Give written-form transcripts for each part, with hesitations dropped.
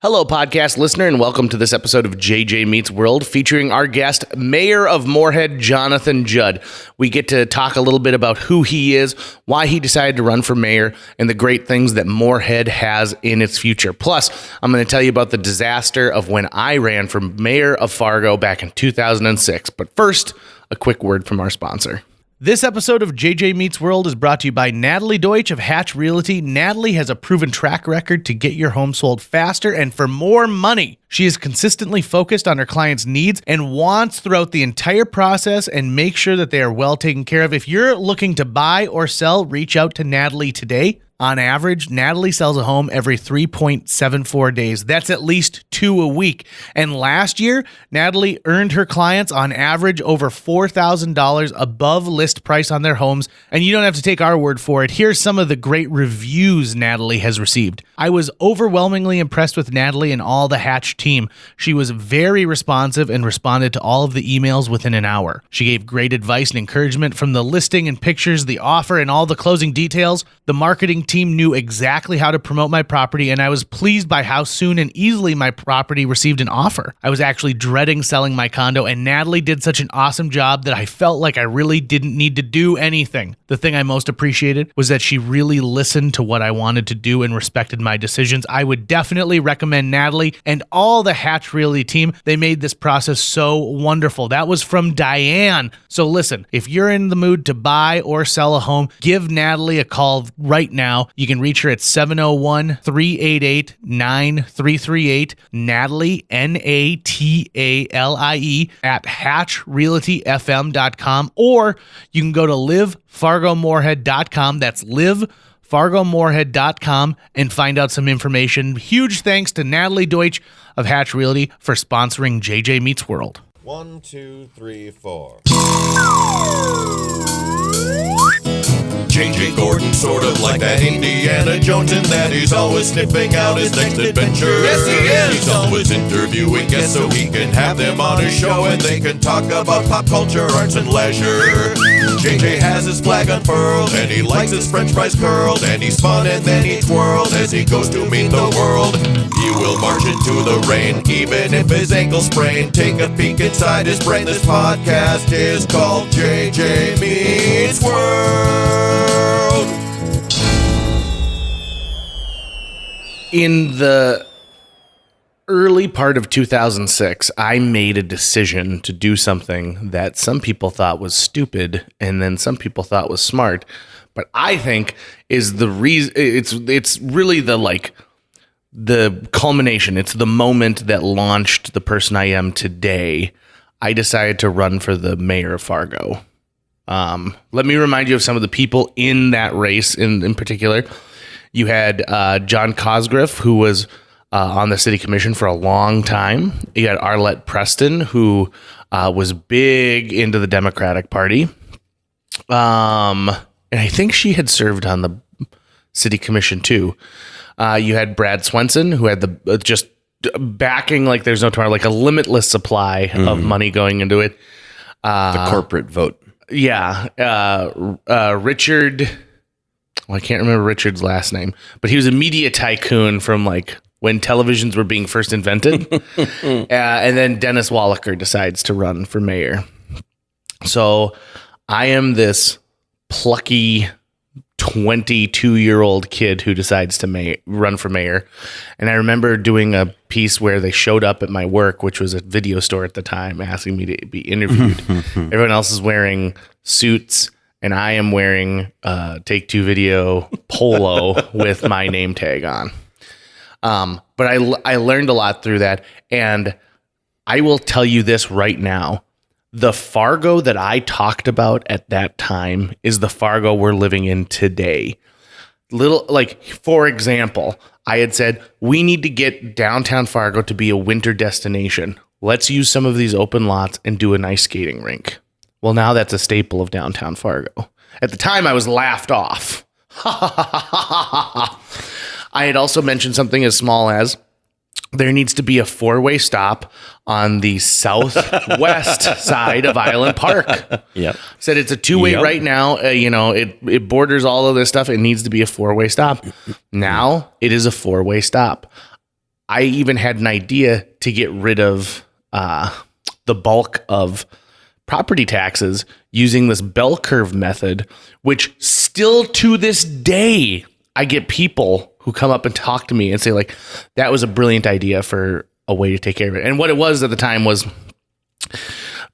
Hello, podcast listener, and welcome to this episode of JJ Meets World featuring our guest, Mayor of Moorhead, Johnathan Judd. We get to talk a little bit about who he is, why he decided to run for mayor, and the great things that Moorhead has in its future. Plus, I'm going to tell you about the disaster of when I ran for mayor of Fargo back in 2006. But first, a quick word from our sponsor. This episode of JJ Meets World is brought to you by Natalie Deutsch of Hatch Realty. Natalie has a proven track record to get your home sold faster and for more money. She is consistently focused on her clients' needs and wants throughout the entire process and make sure that they are well taken care of. If you're looking to buy or sell, reach out to Natalie today. On average, Natalie sells a home every 3.74 days. That's at least 2 a week. And last year, Natalie earned her clients on average over $4,000 above list price on their homes. And you don't have to take our word for it. Here's some of the great reviews Natalie has received. I was overwhelmingly impressed with Natalie and all the Hatch team. She was very responsive and responded to all of the emails within an hour. She gave great advice and encouragement from the listing and pictures, the offer, and all the closing details. The marketing team knew exactly how to promote my property, and I was pleased by how soon and easily my property received an offer. I was actually dreading selling my condo, and Natalie did such an awesome job that I felt like I really didn't need to do anything. The thing I most appreciated was that she really listened to what I wanted to do and respected my decisions. I would definitely recommend Natalie and all the Hatch Realty team. They made this process so wonderful. That was from Diane. So listen, if you're in the mood to buy or sell a home, give Natalie a call right now. You can reach her at 701-388-9338. Natalie, Natalie, at hatchrealtyfm.com, or you can go to livefargomoorhead.com. That's livefargomoorhead.com and find out some information. Huge thanks to Natalie Deutsch of Hatch Realty for sponsoring JJ Meets World. 1, 2, 3, 4. JJ Gordon, sort of like that Indiana Jones, in that he's always sniffing out his next adventure. Yes, he is. He's always interviewing guests so he can have them on his show and they can talk about pop culture, arts, and leisure. JJ has his flag unfurled and he likes his french fries curled, and he's fun and then he twirls as he goes to meet the world. He will march into the rain even if his ankle sprained. Take a peek inside his brain. This podcast is called JJ Meets World. In the early part of 2006, I made a decision to do something that some people thought was stupid and then some people thought was smart, but I think is the reason. It's really the culmination. It's the moment that launched the person I am today. I decided to run for the mayor of Fargo. Let me remind you of some of the people in that race in particular. You had John Cosgriff, who was on the city commission for a long time. You had Arlette Preston, who was big into the Democratic Party. And I think she had served on the city commission too. You had Brad Swenson, who had the just backing like there's no tomorrow, like a limitless supply of money going into it. The corporate vote. Yeah. Richard... Well, I can't remember Richard's last name, but he was a media tycoon from like when televisions were being first invented. And then Dennis Wallaker decides to run for mayor. So I am this plucky 22-year-old kid who decides to run for mayor. And I remember doing a piece where they showed up at my work, which was a video store at the time, asking me to be interviewed. Everyone else is wearing suits, and I am wearing Take Two Video polo with my name tag on. But I learned a lot through that. And I will tell you this right now. The Fargo that I talked about at that time is the Fargo we're living in today. For example, I had said, we need to get downtown Fargo to be a winter destination. Let's use some of these open lots and do an ice skating rink. Well, now that's a staple of downtown Fargo. At the time, I was laughed off. I had also mentioned something as small as there needs to be a 4-way stop on the southwest side of Island Park. Yep. Said it's a 2-way right now. It borders all of this stuff. It needs to be a 4-way stop. Now it is a 4-way stop. I even had an idea to get rid of the bulk of property taxes using this bell curve method, which still to this day, I get people who come up and talk to me and say, like, that was a brilliant idea for a way to take care of it. And what it was at the time was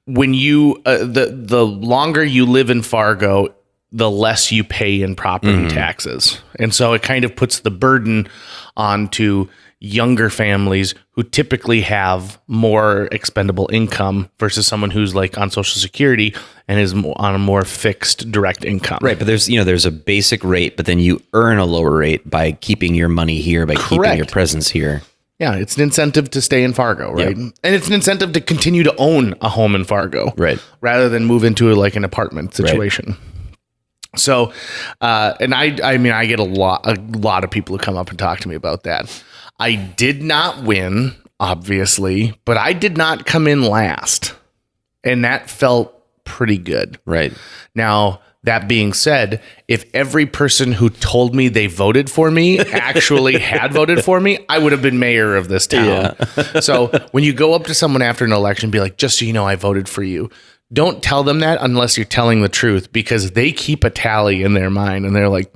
when you, the longer you live in Fargo, the less you pay in property taxes. And so it kind of puts the burden onto younger families who typically have more expendable income versus someone who's like on Social Security and is on a more fixed direct income. Right. But there's a basic rate, but then you earn a lower rate by keeping your money here, by keeping your presence here. Yeah, it's an incentive to stay in Fargo, right? Yep. And it's an incentive to continue to own a home in Fargo, right? Rather than move into like an apartment situation. Right. So, and I mean, I get a lot of people who come up and talk to me about that. I did not win, obviously, but I did not come in last, and that felt pretty good. Right. Now, that being said, if every person who told me they voted for me actually had voted for me, I would have been mayor of this town. Yeah. So when you go up to someone after an election, be like, just so you know, I voted for you. Don't tell them that unless you're telling the truth, because they keep a tally in their mind and they're like,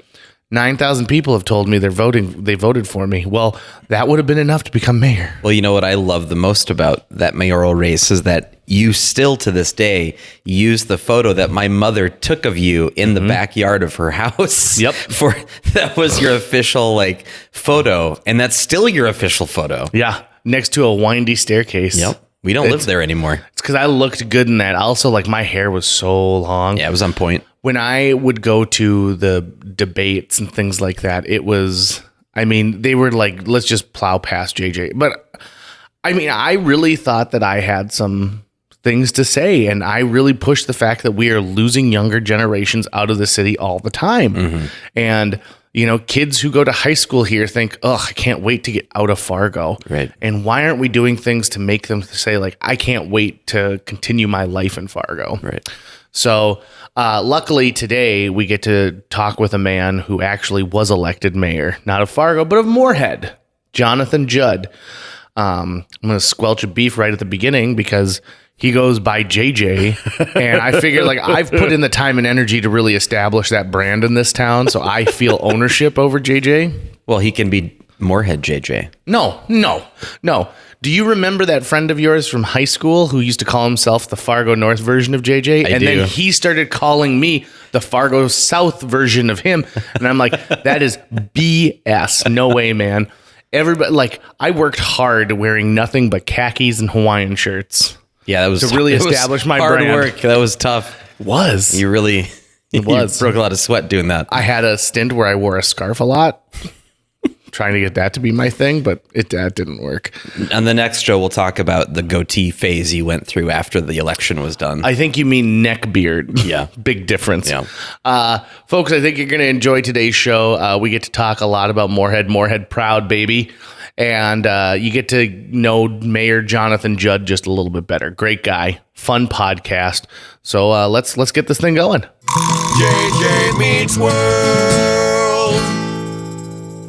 9,000 people have told me they voted for me. Well, that would have been enough to become mayor. Well, you know what I love the most about that mayoral race is that you still to this day use the photo that my mother took of you in the backyard of her house. Yep. That was your official like photo, and that's still your official photo. Yeah. Next to a windy staircase. Yep. We don't live there anymore. It's because I looked good in that. Also, like, my hair was so long. Yeah, it was on point. When I would go to the debates and things like that, it was, I mean, they were like, let's just plow past JJ. But I mean, I really thought that I had some things to say, and I really pushed the fact that we are losing younger generations out of the city all the time. And you know, kids who go to high school here think, oh, I can't wait to get out of Fargo. Right. And why aren't we doing things to make them say, like, I can't wait to continue my life in Fargo? Right. So luckily today we get to talk with a man who actually was elected mayor, not of Fargo, but of Moorhead, Johnathan Judd. I'm going to squelch a beef right at the beginning because he goes by JJ, and I figure, like, I've put in the time and energy to really establish that brand in this town, so I feel ownership over JJ. Well, he can be Moorhead JJ. No. Do you remember that friend of yours from high school who used to call himself the Fargo North version of JJ? I do. Then he started calling me the Fargo South version of him, and I'm like, that is BS. No way, man. Everybody, like, I worked hard wearing nothing but khakis and Hawaiian shirts. Yeah, that was to really establish my hard brand. work. That was tough. You broke a lot of sweat doing that. I had a stint where I wore a scarf a lot, trying to get that to be my thing, but that didn't work. On the next show, we'll talk about the goatee phase you went through after the election was done. I think you mean neck beard. Yeah. Big difference. Yeah. Folks, I think you're going to enjoy today's show. We get to talk a lot about Moorhead proud, baby. And you get to know Mayor Johnathan Judd just a little bit better. Great guy. Fun podcast. So let's get this thing going. JJ Meets World.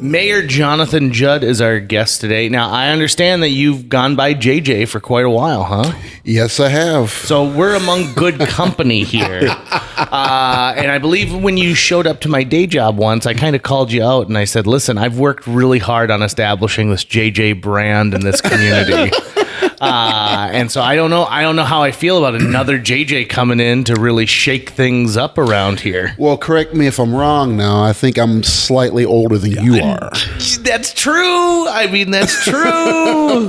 Mayor Johnathan Judd is our guest today. Now, I understand that you've gone by JJ for quite a while, huh? Yes, I have. So we're among good company here. And I believe when you showed up to my day job once, I kind of called you out and I said, listen, I've worked really hard on establishing this JJ brand in this community. And so I don't know how I feel about another JJ coming in to really shake things up around here. Well, correct me if I'm wrong now. I think I'm slightly older than you are. That's true. I mean, that's true.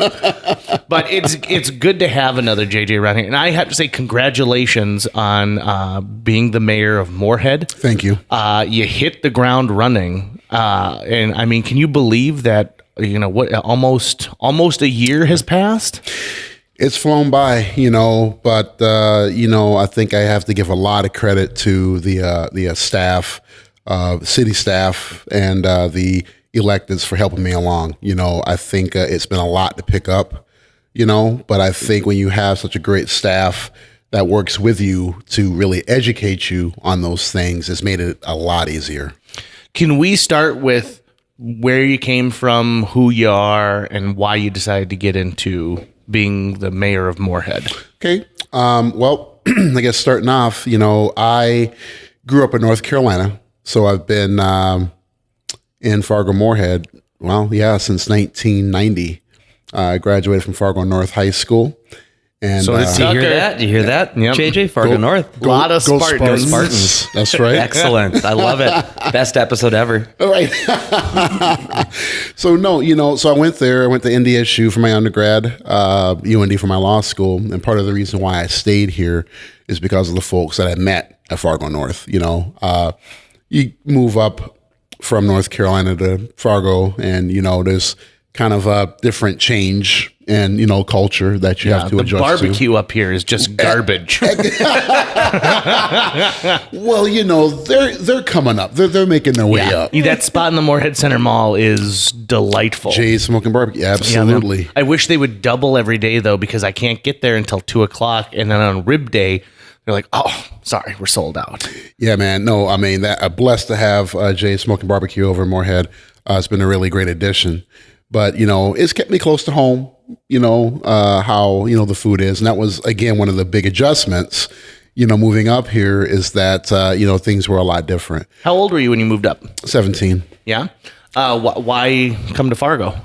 But it's good to have another JJ around here. And I have to say congratulations on being the mayor of Moorhead. Thank you. You hit the ground running. And I mean, can you believe that, you know, what, almost a year has passed? It's flown by, but, I think I have to give a lot of credit to the staff, city staff, and the electeds for helping me along. I think it's been a lot to pick up, but I think when you have such a great staff that works with you to really educate you on those things, it's made it a lot easier. Can we start with where you came from, who you are, and why you decided to get into being the mayor of Moorhead. Okay. Well, I guess starting off, I grew up in North Carolina, so I've been in Fargo Moorhead. Well, yeah, since 1990. I graduated from Fargo North High School. And So it's Do you hear Tucker. that? Do you hear that? Yep. JJ, Fargo North. A lot of Go Spartans. Spartans. That's right. Excellent. I love it. Best episode ever. All right. So I went there. I went to NDSU for my undergrad, UND for my law school, and part of the reason why I stayed here is because of the folks that I met at Fargo North. You move up from North Carolina to Fargo, and there's kind of a different change and culture that you have to The adjust barbecue up here is just garbage. to. Well, they're coming up. They're making their way up. That spot in the Moorhead Center Mall is delightful. Jay's Smoking Barbecue, Yeah, absolutely. man. I wish they would double every day though, because I can't get there until 2:00, and then on rib day, they're like, "Oh, sorry, we're sold out." Yeah, man. No, I mean, I'm blessed to have Jay's Smoking Barbecue over in Moorhead. It's been a really great addition. But, it's kept me close to home, how, the food is. And that was, again, one of the big adjustments, moving up here is that, things were a lot different. How old were you when you moved up? 17. Yeah. Why come to Fargo?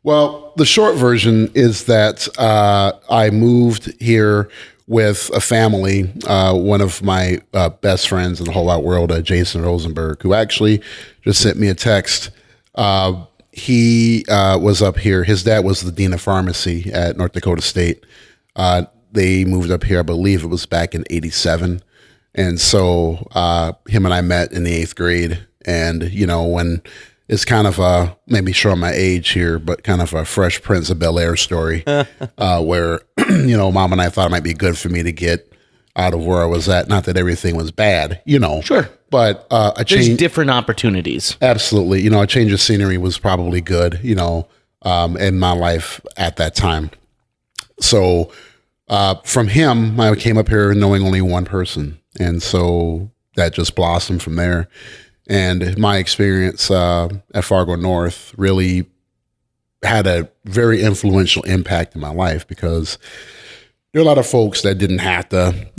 Well, the short version is that I moved here with a family, one of my best friends in the whole wide world, Jason Rosenberg, who actually just sent me a text. He was up here. His dad was the dean of pharmacy at North Dakota State. They moved up here, I believe it was back in 87. And so him and I met in the 8th grade. And, when it's kind of maybe showing my age here, but kind of a Fresh Prince of Bel-Air story where, Mom and I thought it might be good for me to get out of where I was at. Not that everything was bad, Sure. but a There's change. different opportunities. Absolutely. A change of scenery was probably good, in my life at that time. So from him, I came up here knowing only one person. And so that just blossomed from there. And my experience at Fargo North really had a very influential impact in my life because there are a lot of folks that didn't have to,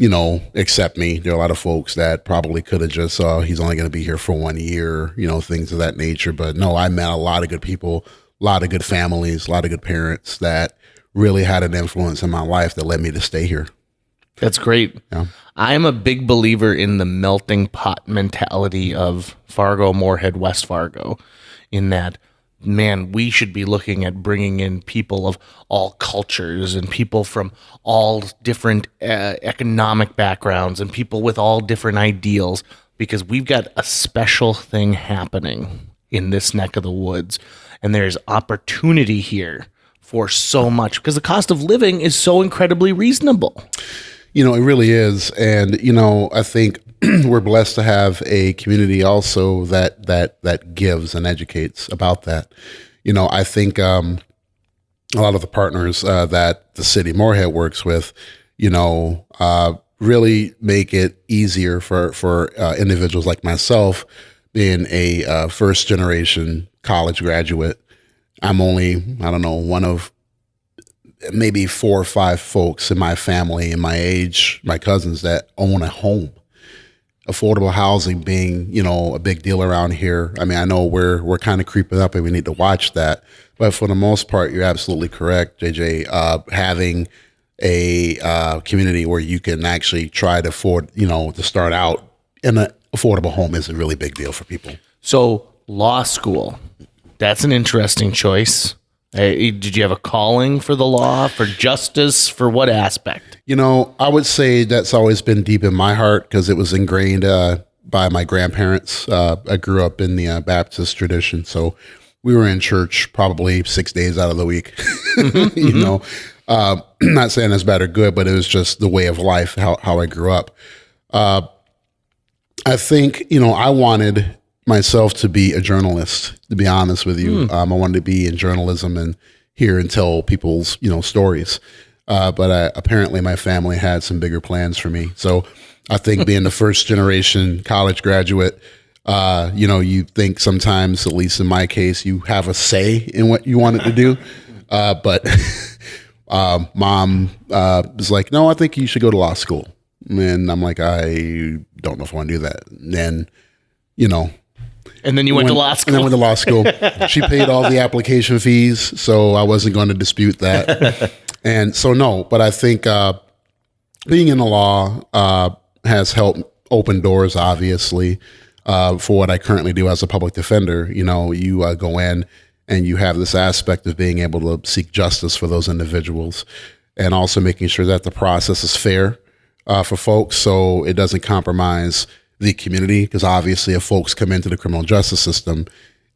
accept me. There are a lot of folks that probably could have just, he's only going to be here for 1 year, things of that nature. But no, I met a lot of good people, a lot of good families, a lot of good parents that really had an influence in my life that led me to stay here. That's great. Yeah. I'm a big believer in the melting pot mentality of Fargo, Moorhead, West Fargo, in that, man, we should be looking at bringing in people of all cultures and people from all different economic backgrounds and people with all different ideals, because we've got a special thing happening in this neck of the woods. And there's opportunity here for so much because the cost of living is so incredibly reasonable. It really is. And, I think we're blessed to have a community also that gives and educates about that. I think a lot of the partners that the city of Moorhead works with, really make it easier for individuals like myself, being a first generation college graduate. I'm only, one of maybe 4 or 5 folks in my family and my age, my cousins, that own a home. Affordable housing being, a big deal around here. I mean, I know we're kind of creeping up and we need to watch that. But for the most part, you're absolutely correct, JJ. Having a community where you can actually try to afford, to start out in an affordable home is a really big deal for people. So law school, that's an interesting choice. Did you have a calling for the law, for justice, for what aspect? I would say that's always been deep in my heart because it was ingrained by my grandparents. I grew up in the Baptist tradition, so we were in church probably 6 days out of the week. Not saying that's bad or good, but it was just the way of life, how I grew up. I think, I wanted myself to be a journalist, to be honest with you. I wanted to be in journalism and hear and tell people's, stories. But apparently my family had some bigger plans for me. So I think being the first generation college graduate, You think sometimes, at least in my case, you have a say in what you wanted to do. But mom was like, no, I think you should go to law school. And I'm like, I don't know if I want to do that. And then, And then you went to law school. And then went to law school. She paid all the application fees, so I wasn't going to dispute that. And so, no, but I think being in the law has helped open doors, obviously, for what I currently do as a public defender. You go in and you have this aspect of being able to seek justice for those individuals, and also making sure that the process is fair for folks, so it doesn't compromise the community. Because obviously, if folks come into the criminal justice system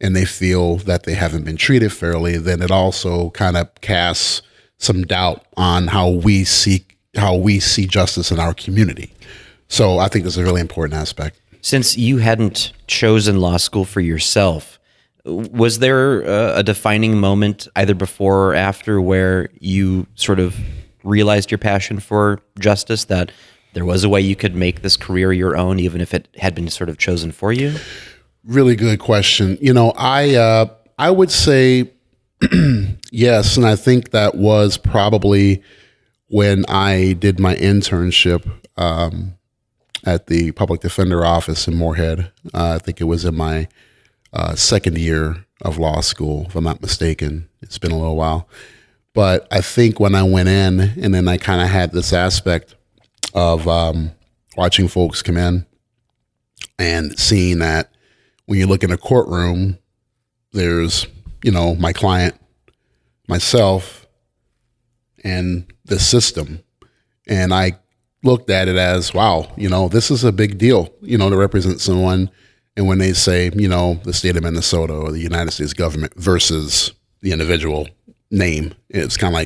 and they feel that they haven't been treated fairly, then it also kind of casts some doubt on how we see justice in our community. So I think that's a really important aspect. Since you hadn't chosen law school for yourself, was there a defining moment either before or after where you sort of realized your passion for justice, that there was a way you could make this career your own, even if it had been sort of chosen for you? Really good question. I would say yes, and I think that was probably when I did my internship at the public defender office in Moorhead. I think it was in my second year of law school, if I'm not mistaken. It's been a little while. But I think when I went in, and then I kind of had this aspect of watching folks come in and seeing that when you look in a courtroom, there's, my client, myself, and the system. And I looked at it as, wow, this is a big deal, to represent someone. And when they say, the state of Minnesota or the United States government versus the individual name, it's kind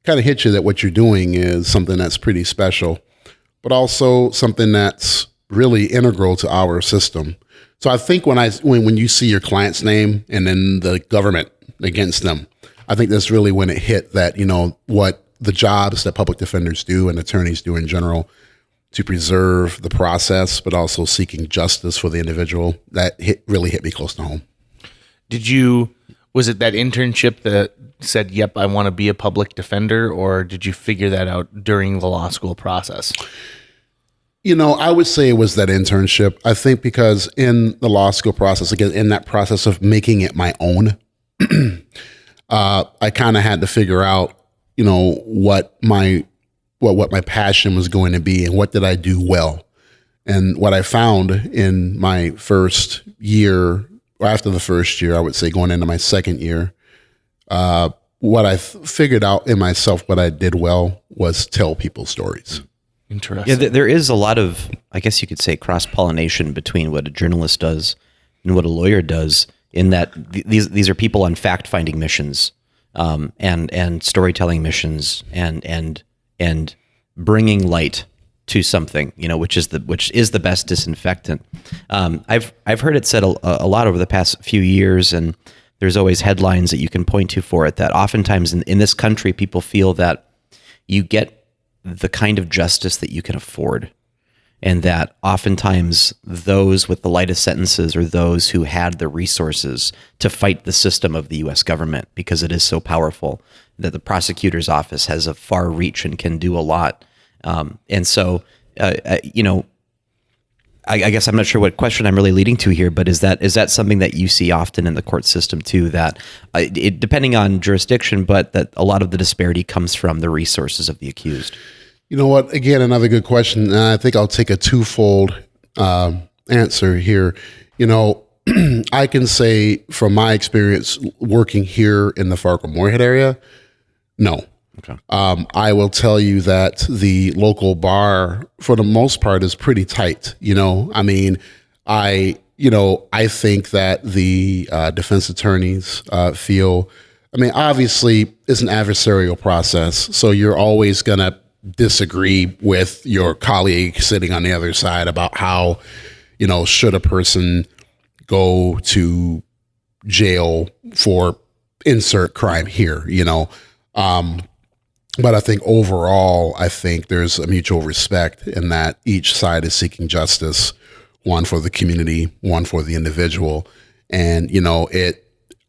of hits you that what you're doing is something that's pretty special, but also something that's really integral to our system. So I think when you see your client's name and then the government against them, I think that's really when it hit that, what the jobs that public defenders do and attorneys do in general to preserve the process, but also seeking justice for the individual, that really hit me close to home. Was it that internship that said, yep, I want to be a public defender, or did you figure that out during the law school process? I would say it was that internship. I think because in the law school process, again, in that process of making it my own, I kind of had to figure out, what my passion was going to be and what did I do well. And what I found in my first year, or after the first year, I would say going into my second year, what I figured out in myself, what I did well was tell people stories. Interesting. Yeah, there is a lot of, I guess you could say, cross-pollination between what a journalist does and what a lawyer does, in that these are people on fact-finding missions, and storytelling missions, and bringing light to something, which is the best disinfectant. I've heard it said a lot over the past few years, and there's always headlines that you can point to for it, that oftentimes in this country, people feel that you get the kind of justice that you can afford, and that oftentimes those with the lightest sentences are those who had the resources to fight the system of the U.S. government, because it is so powerful, that the prosecutor's office has a far reach and can do a lot. And so, I guess I'm not sure what question I'm really leading to here, but is that something that you see often in the court system too, that depending on jurisdiction, but that a lot of the disparity comes from the resources of the accused? You know what? Again, another good question. And I think I'll take a twofold answer here. I can say from my experience working here in the Fargo-Moorhead area, no. Okay. I will tell you that the local bar, for the most part, is pretty tight. I think that the defense attorneys feel, obviously it's an adversarial process, so you're always going to disagree with your colleague sitting on the other side about how, should a person go to jail for insert crime here, But I think overall, there's a mutual respect in that each side is seeking justice one for the community, one for the individual. And,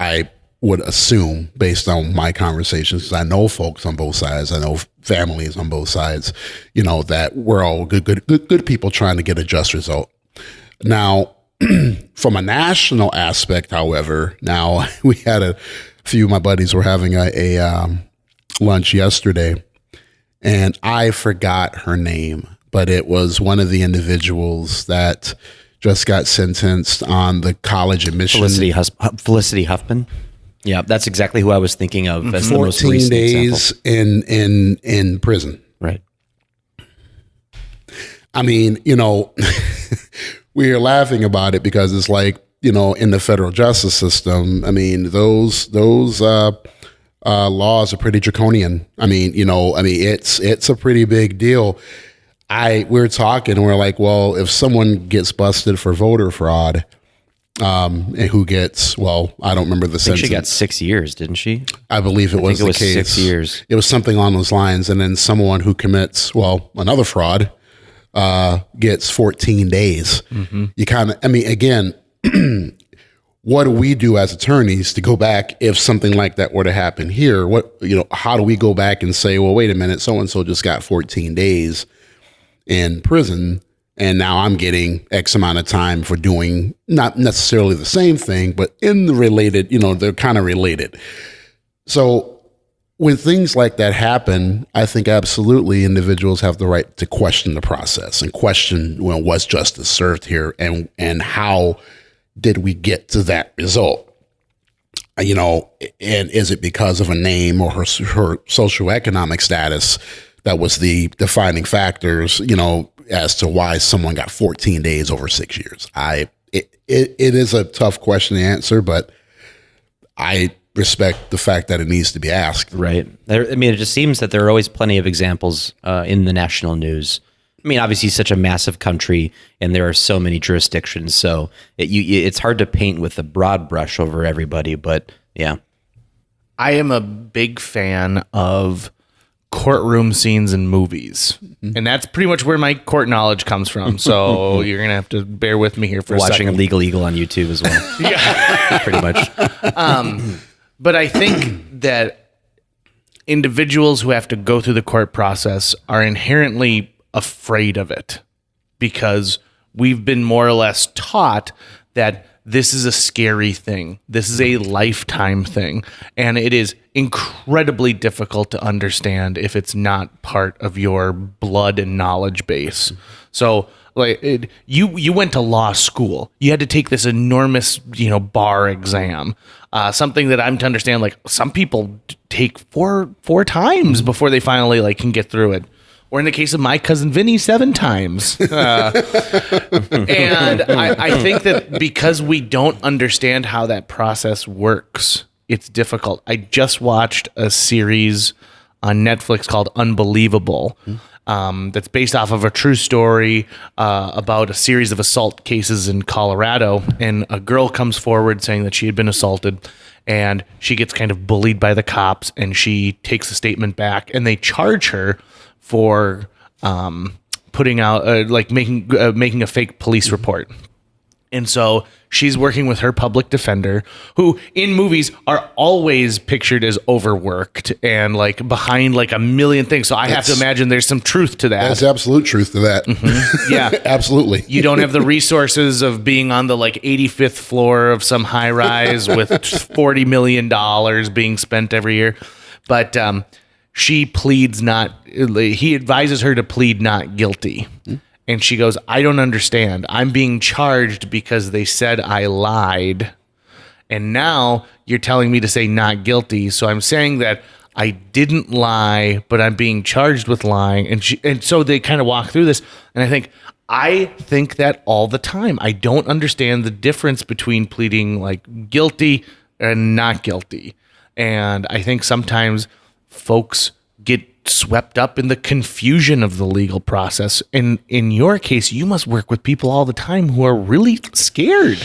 I would assume, based on my conversations, 'cause I know folks on both sides, I know families on both sides, that we're all good people trying to get a just result. Now, from a national aspect, however, now we had a few of my buddies were having a lunch yesterday, and I forgot her name, but it was one of the individuals that just got sentenced on the college admission. Felicity Huffman. Yeah, that's exactly who I was thinking of as the most 14 recent days example. in prison. Right. I mean, we are laughing about it because it's like, in the federal justice system, I mean, those laws are pretty draconian. I mean, it's a pretty big deal. We're talking and we're like, well, if someone gets busted for voter fraud, and who gets, I don't remember the sentence. She got 6 years, didn't she? I believe it was the case. 6 years. It was something along those lines. And then someone who commits, another fraud, gets 14 days. Mm-hmm. You kind of, again, what do we do as attorneys to go back if something like that were to happen here? How do we go back and say, well, wait a minute, so-and-so just got 14 days in prison, and now I'm getting X amount of time for doing not necessarily the same thing, but in the related, they're kind of related. So when things like that happen, I think absolutely individuals have the right to question the process and question, was justice served here, and how did we get to that result? And is it because of a name or her socioeconomic status that was the defining factors, as to why someone got 14 days over 6 years? It is a tough question to answer, but I respect the fact that it needs to be asked. Right. It just seems that there are always plenty of examples in the national news. Obviously, such a massive country, and there are so many jurisdictions, so it's hard to paint with a broad brush over everybody, but yeah. I am a big fan of courtroom scenes in movies, and that's pretty much where my court knowledge comes from, so you're gonna have to bear with me here for a second. Watching Legal Eagle on YouTube as well. Yeah. Pretty much. But I think that individuals who have to go through the court process are inherently afraid of it, because we've been more or less taught that this is a scary thing. This is a lifetime thing. And it is incredibly difficult to understand if it's not part of your blood and knowledge base. So you went to law school. You had to take this enormous, bar exam. Something that I'm to understand, some people take four times before they finally can get through it. Or in the case of my cousin Vinny, 7 times. And I think that because we don't understand how that process works, it's difficult. I just watched a series on Netflix called Unbelievable. That's based off of a true story about a series of assault cases in Colorado. And a girl comes forward saying that she had been assaulted, and she gets kind of bullied by the cops, and she takes a statement back, and they charge her for putting out making a fake police report. And so she's working with her public defender, who in movies are always pictured as overworked and behind a million things. So I have to imagine there's some truth to that. There's absolute truth to that. Mm-hmm. Yeah, absolutely. You don't have the resources of being on the 85th floor of some high rise with $40 million being spent every year. But she pleads not, he advises her to plead not guilty. And she goes, I don't understand. I'm being charged because they said I lied. And now you're telling me to say not guilty. So I'm saying that I didn't lie, but I'm being charged with lying. And so they kind of walk through this. And I think that all the time. I don't understand the difference between pleading guilty and not guilty. And I think sometimes folks get swept up in the confusion of the legal process. And in your case, you must work with people all the time who are really scared.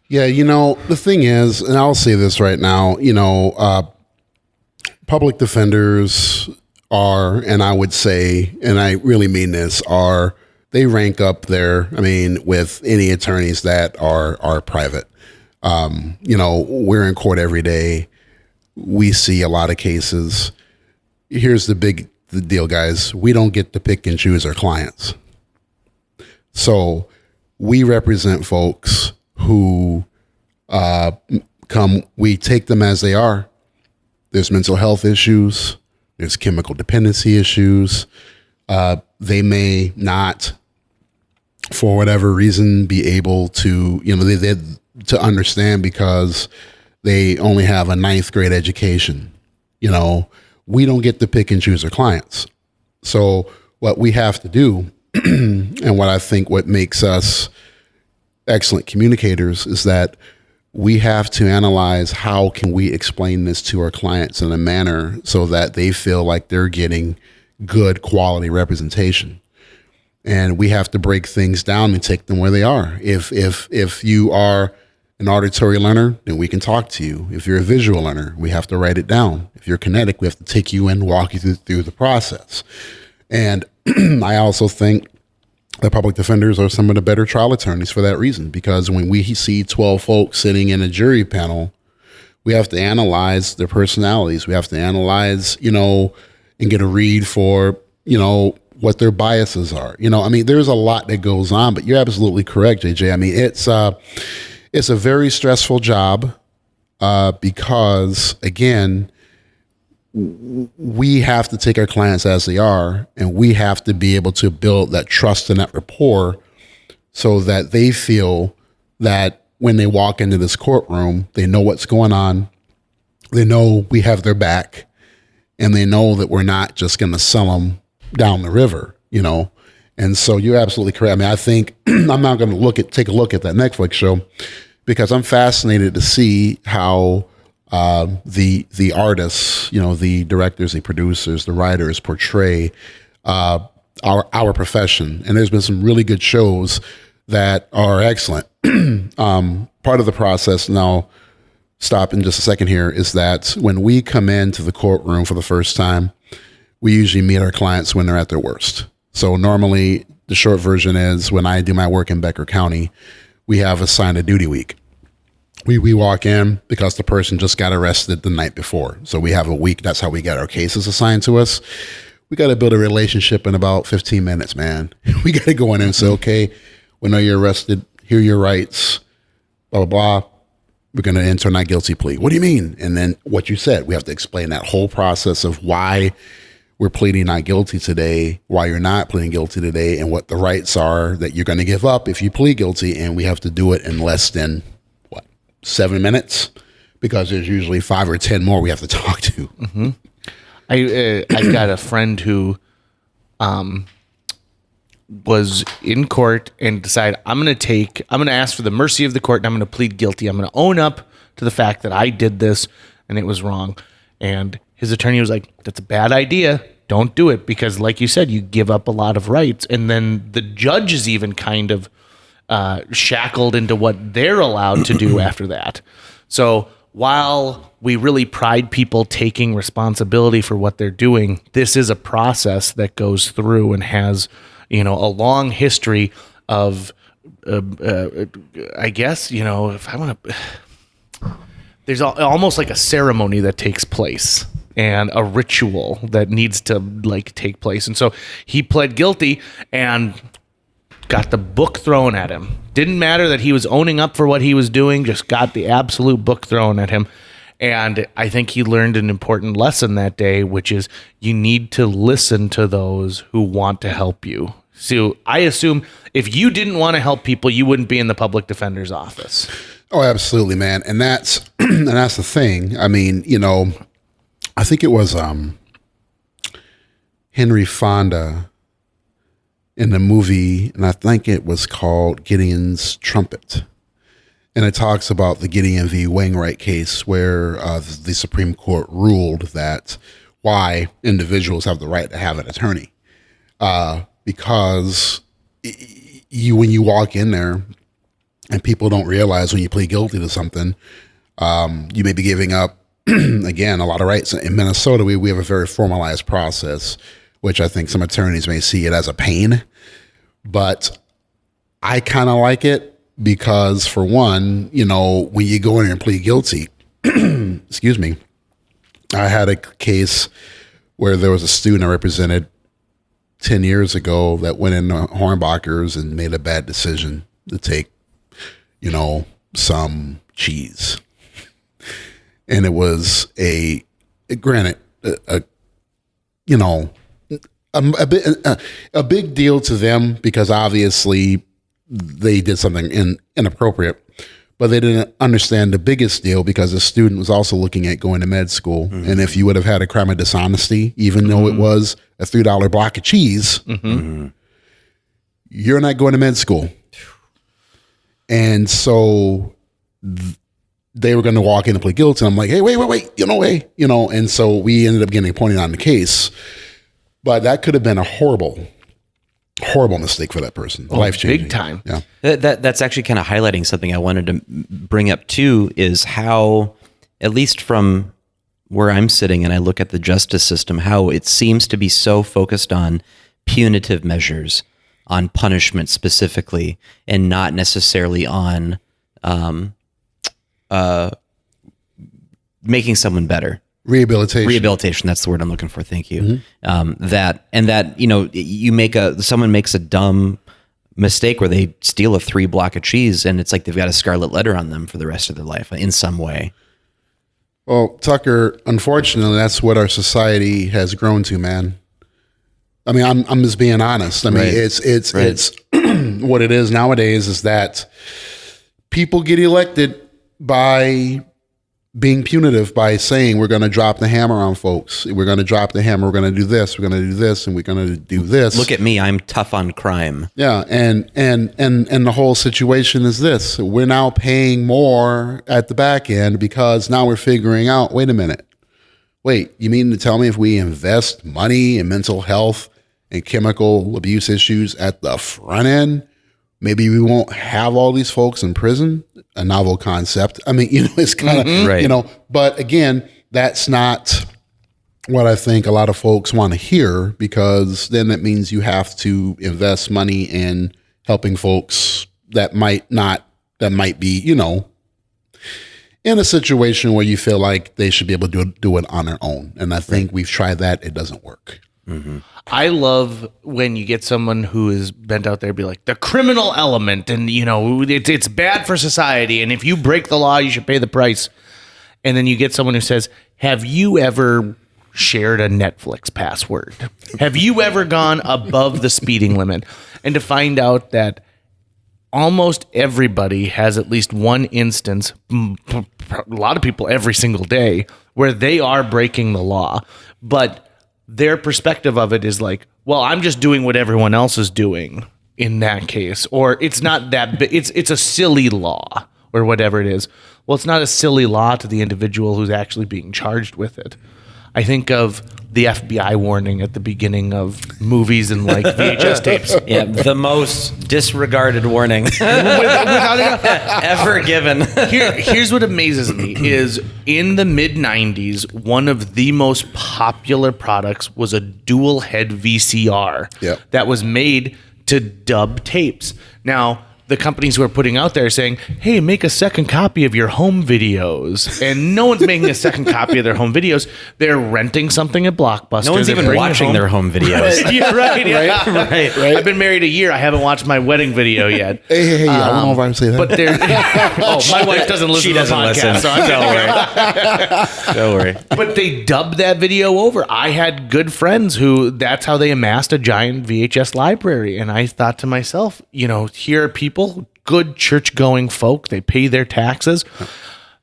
Yeah, the thing is, and I'll say this right now, public defenders are, and I would say, and I really mean this, are they rank up there. I mean, with any attorneys that are private. We're in court every day. We see a lot of cases. Here's the deal, guys. We don't get to pick and choose our clients. So we represent folks who we take them as they are. There's mental health issues. There's chemical dependency issues. They may not, for whatever reason, be able to, to understand because they only have a 9th grade education. We don't get to pick and choose our clients. So what we have to do, and what makes us excellent communicators, is that we have to analyze how can we explain this to our clients in a manner so that they feel like they're getting good quality representation. And we have to break things down and take them where they are. If you are an auditory learner, then we can talk to you. If you're a visual learner, we have to write it down. If you're kinetic, we have to take you in, walk you through the process. And I also think the public defenders are some of the better trial attorneys for that reason, because when we see 12 folks sitting in a jury panel, we have to analyze their personalities. We have to analyze, and get a read for, what their biases are. There's a lot that goes on, but you're absolutely correct, JJ. I mean, it's a very stressful job because, again, we have to take our clients as they are, and we have to be able to build that trust and that rapport so that they feel that when they walk into this courtroom, they know what's going on. They know we have their back, and they know that we're not just going to sell them down the river, And so you're absolutely correct. I mean, I think I'm not going to take a look at that Netflix show because I'm fascinated to see how the artists, the directors, the producers, the writers portray our profession. And there's been some really good shows that are excellent. Part of the process, and I'll stop in just a second here, is that when we come into the courtroom for the first time, we usually meet our clients when they're at their worst. So normally the short version is when I do my work in Becker County, we have assigned a duty week. We walk in because the person just got arrested the night before. So we have a week. That's how we get our cases assigned to us. We got to build a relationship in about 15 minutes, man. We got to go in and say, okay, we know you're arrested. Here are your rights, blah, blah, blah. We're going to enter a not guilty plea. What do you mean? And then what you said, we have to explain that whole process of why we're pleading not guilty today, why you're not pleading guilty today, and what the rights are that you're going to give up if you plead guilty. And we have to do it in less than 7 minutes, because there's usually 5 or 10 more we have to talk to. Mm-hmm. I've got a friend who was in court and decided I'm going to ask for the mercy of the court, and I'm going to plead guilty. I'm going to own up to the fact that I did this and it was wrong. And his attorney was like, that's a bad idea. Don't do it, because like you said, you give up a lot of rights. And then the judge is even kind of shackled into what they're allowed to do after that. So while we really pride people taking responsibility for what they're doing, this is a process that goes through and has, a long history of, I guess, if I want to, there's almost like a ceremony that takes place and a ritual that needs to take place. And so he pled guilty and got the book thrown at him. Didn't matter that he was owning up for what he was doing, just got the absolute book thrown at him. And I think he learned an important lesson that day, which is you need to listen to those who want to help you. So I assume if you didn't want to help people, you wouldn't be in the public defender's office. Oh, absolutely, man. And that's the thing. I mean, I think it was Henry Fonda in the movie, and I think it was called Gideon's Trumpet. And it talks about the Gideon v. Wainwright case where the Supreme Court ruled that why individuals have the right to have an attorney. Because when you walk in there and people don't realize when you plead guilty to something, you may be giving up, again, a lot of rights. In Minnesota, we have a very formalized process, which I think some attorneys may see it as a pain. but I kind of like it because, for one, when you go in there and plead guilty, excuse me, I had a case where there was a student I represented 10 years ago that went in Hornbacher's and made a bad decision to take, some cheese. And it was a big deal to them because obviously they did something inappropriate. But they didn't understand the biggest deal because the student was also looking at going to med school. Mm-hmm. And if you would have had a crime of dishonesty, even though it was a $3 block of cheese, you're not going to med school. And so they were going to walk in and plead guilty. And I'm like, hey, wait, and so we ended up getting appointed on the case. But that could have been a horrible mistake for that person. Life-changing. Big time. Yeah. That's actually kind of highlighting something I wanted to bring up too, is how, at least from where I'm sitting and I look at the justice system, how it seems to be so focused on punitive measures, on punishment specifically, and not necessarily on making someone better. Rehabilitation. That's the word I'm looking for. Thank you. Mm-hmm. Someone makes a dumb mistake where they steal a 3 block of cheese and it's like they've got a scarlet letter on them for the rest of their life in some way. Well, Tucker, unfortunately, that's what our society has grown to, man. I mean, I'm just being honest. I mean, it's what it is nowadays is that people get elected by being punitive, by saying we're going to drop the hammer on folks. We're going to drop the hammer. We're going to do this. We're going to do this, and we're going to do this. Look at me. I'm tough on crime. Yeah, and the whole situation is this: we're now paying more at the back end because now we're figuring out. Wait a minute. Wait, you mean to tell me if we invest money in mental health and chemical abuse issues at the front end, maybe we won't have all these folks in prison? A novel concept. I mean, it's kind of, right. But again, that's not what I think a lot of folks want to hear, because then that means you have to invest money in helping folks that might be, in a situation where you feel like they should be able to do it on their own. And I think we've tried that. It doesn't work. Mm-hmm. I love when you get someone who is bent out there, be like the criminal element, and it's bad for society, and if you break the law, you should pay the price. And then you get someone who says, "Have you ever shared a Netflix password? Have you ever gone above the speeding limit?" And to find out that almost everybody has at least one instance, a lot of people every single day, where they are breaking the law, but their perspective of it is like, well, I'm just doing what everyone else is doing in that case, or it's not that big. It's a silly law or whatever it is. Well, it's not a silly law to the individual who's actually being charged with it. I think of the FBI warning at the beginning of movies and like VHS tapes. Yeah, the most disregarded warning ever given. Here's what amazes me is in the mid-90s, one of the most popular products was a dual head VCR that was made to dub tapes. Now, the companies who are putting out there saying, hey, make a second copy of your home videos. And no one's making a second copy of their home videos. They're renting something at Blockbuster. No one's even watching their home videos. Yeah, right. Right. I've been married a year. I haven't watched my wedding video yet. Hey, I don't know if I can say that. But my wife doesn't listen to the podcast, so Don't worry. But they dubbed that video over. I had good friends who that's how they amassed a giant VHS library. And I thought to myself, here are people, good church-going folk, they pay their taxes,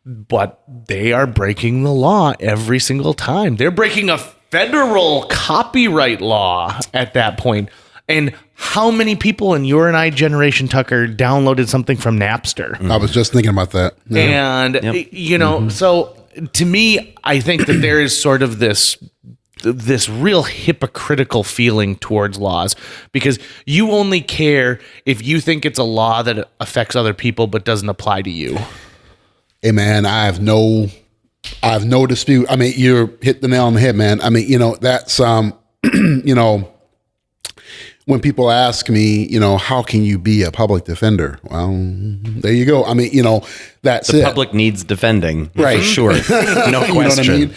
but they are breaking the law every single time. They're breaking a federal copyright law at that point. And how many people in your and I generation, Tucker, downloaded something from Napster? I was just thinking about that. Yeah. And, so to me, I think that there is sort of this real hypocritical feeling towards laws, because you only care if you think it's a law that affects other people but doesn't apply to you. Hey man, I have no dispute. I mean, you hit the nail on the head, man. I mean, that's when people ask me, how can you be a public defender? Well, there you go. I mean, that's The it. public needs defending, Right. for sure. No You know question. what I mean?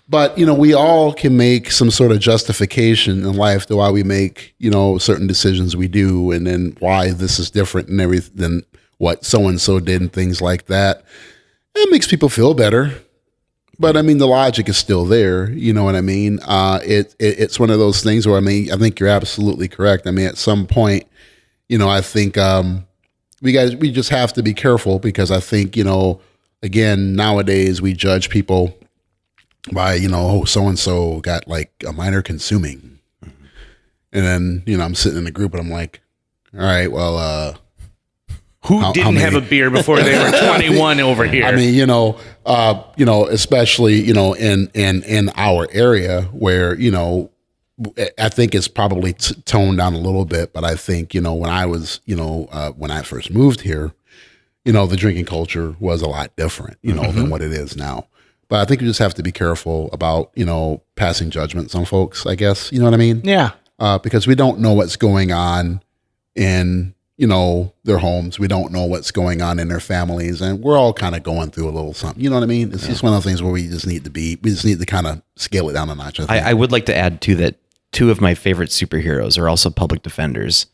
But, we all can make some sort of justification in life to why we make, certain decisions we do, and then why this is different and everything than what so-and-so did and things like that. It makes people feel better. But I mean, the logic is still there. You know what I mean? It's one of those things where, I think you're absolutely correct. I mean, at some point, I think we just have to be careful, because I think, again, nowadays we judge people by, so-and-so got like a minor consuming. And then, I'm sitting in a group and I'm like, all right, well, Who didn't have a beer before they were 21 over here? I mean, especially, in our area where, I think it's probably toned down a little bit, but I think, when I was, when I first moved here, the drinking culture was a lot different, than what it is now. But I think you just have to be careful about, passing judgments on folks, I guess. You know what I mean? Yeah. Because we don't know what's going on in, their homes. We don't know what's going on in their families, and we're all kind of going through a little something. You know what I mean? It's just one of the things where we just need to kind of scale it down a notch. I would like to add too that two of my favorite superheroes are also public defenders: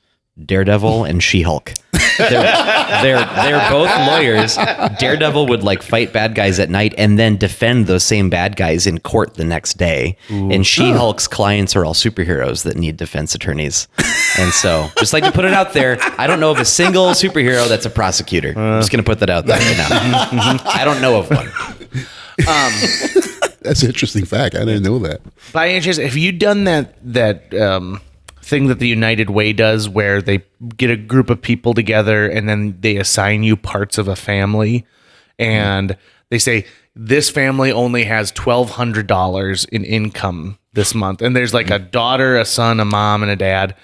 Daredevil and She-Hulk. They're both lawyers. Daredevil would like fight bad guys at night and then defend those same bad guys in court the next day. Ooh. And She-Hulk's clients are all superheroes that need defense attorneys. And so, just like to put it out there, I don't know of a single superhero that's a prosecutor. I'm just going to put that out there right now. I don't know of one. That's an interesting fact. I didn't know that. By any chance, have you done that thing that the United Way does, where they get a group of people together and then they assign you parts of a family, and they say this family only has $1,200 in income this month, and there's like a daughter, a son, a mom, and a dad.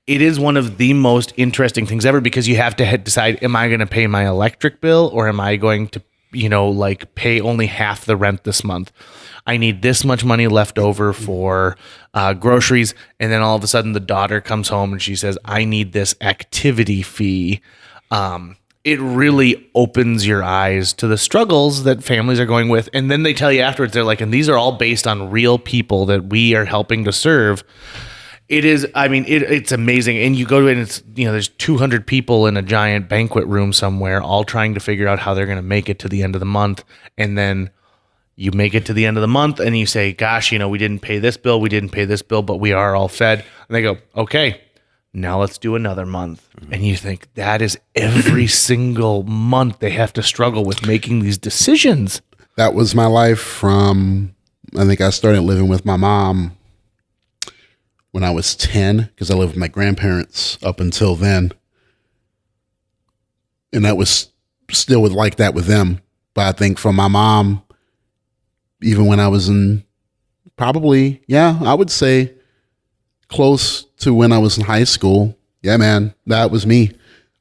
It is one of the most interesting things ever, because you have to decide, am I going to pay my electric bill, or am I going to pay only half the rent this month? I need this much money left over for groceries. And then all of a sudden the daughter comes home and she says, I need this activity fee. It really opens your eyes to the struggles that families are going with. And then they tell you afterwards, they're like, and these are all based on real people that we are helping to serve. It is, it's amazing. And you go to it and it's, there's 200 people in a giant banquet room somewhere, all trying to figure out how they're going to make it to the end of the month. And then you make it to the end of the month and you say, gosh, we didn't pay this bill, but we are all fed. And they go, okay, now let's do another month. And you think, that is every single month they have to struggle with making these decisions. That was my life from, I think I started living with my mom when I was 10, because I lived with my grandparents up until then. And that was still like that with them. But I think for my mom, even when I was in probably, I would say close to when I was in high school. Yeah, man, that was me.